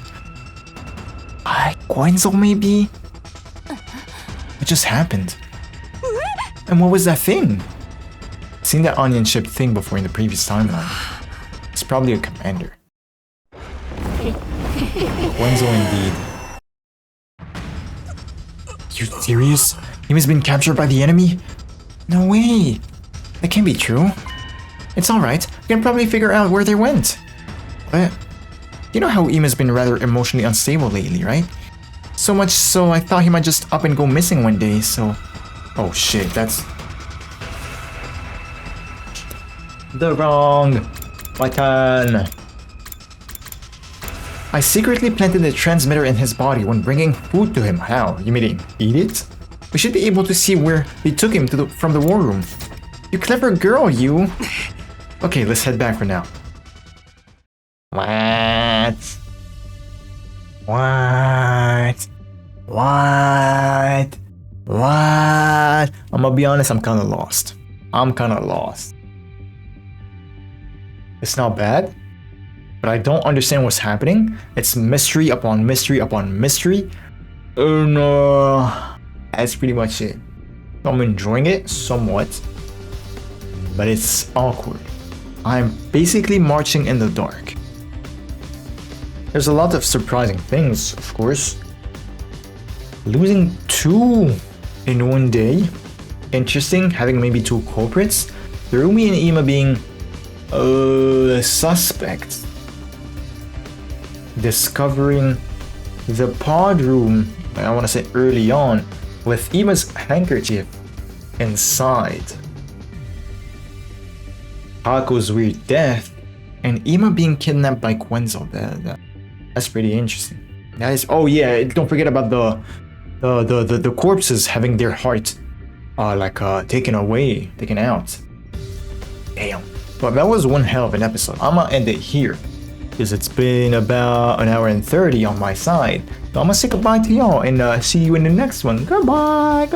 S1: Guanzo maybe? What just happened? And what was that thing? I've seen that onion ship thing before in the previous timeline. It's probably a commander. Guanzo indeed. You serious? Ima's been captured by the enemy? No way! That can't be true. It's alright, we can probably figure out where they went. But you know how Ima's been rather emotionally unstable lately, right? So much so I thought he might just up and go missing one day, so... Oh shit, that's... the wrong button. I secretly planted a transmitter in his body when bringing food to him. How? You made him eat it? We should be able to see where they took him to from the war room. You clever girl, you! Okay, let's head back for now. What? What? What? What? I'm gonna be honest, I'm kinda lost. It's not bad, but I don't understand what's happening. It's mystery upon mystery upon mystery. And that's pretty much it. I'm enjoying it somewhat, but it's awkward. I'm basically marching in the dark. There's a lot of surprising things, of course. Losing 2 in one day. Interesting, having maybe 2 culprits. Darumi and Ima being suspects. Discovering the pod room, I want to say early on, with Ima's handkerchief inside. Hako's weird death, and Ima being kidnapped by Guanzo. That's pretty interesting. That is. Oh yeah, don't forget about the corpses having their heart taken out. Damn. But that was one hell of an episode. I'ma end it here, because it's been about an hour and 30 on my side. So I'ma say goodbye to y'all and see you in the next one. Goodbye.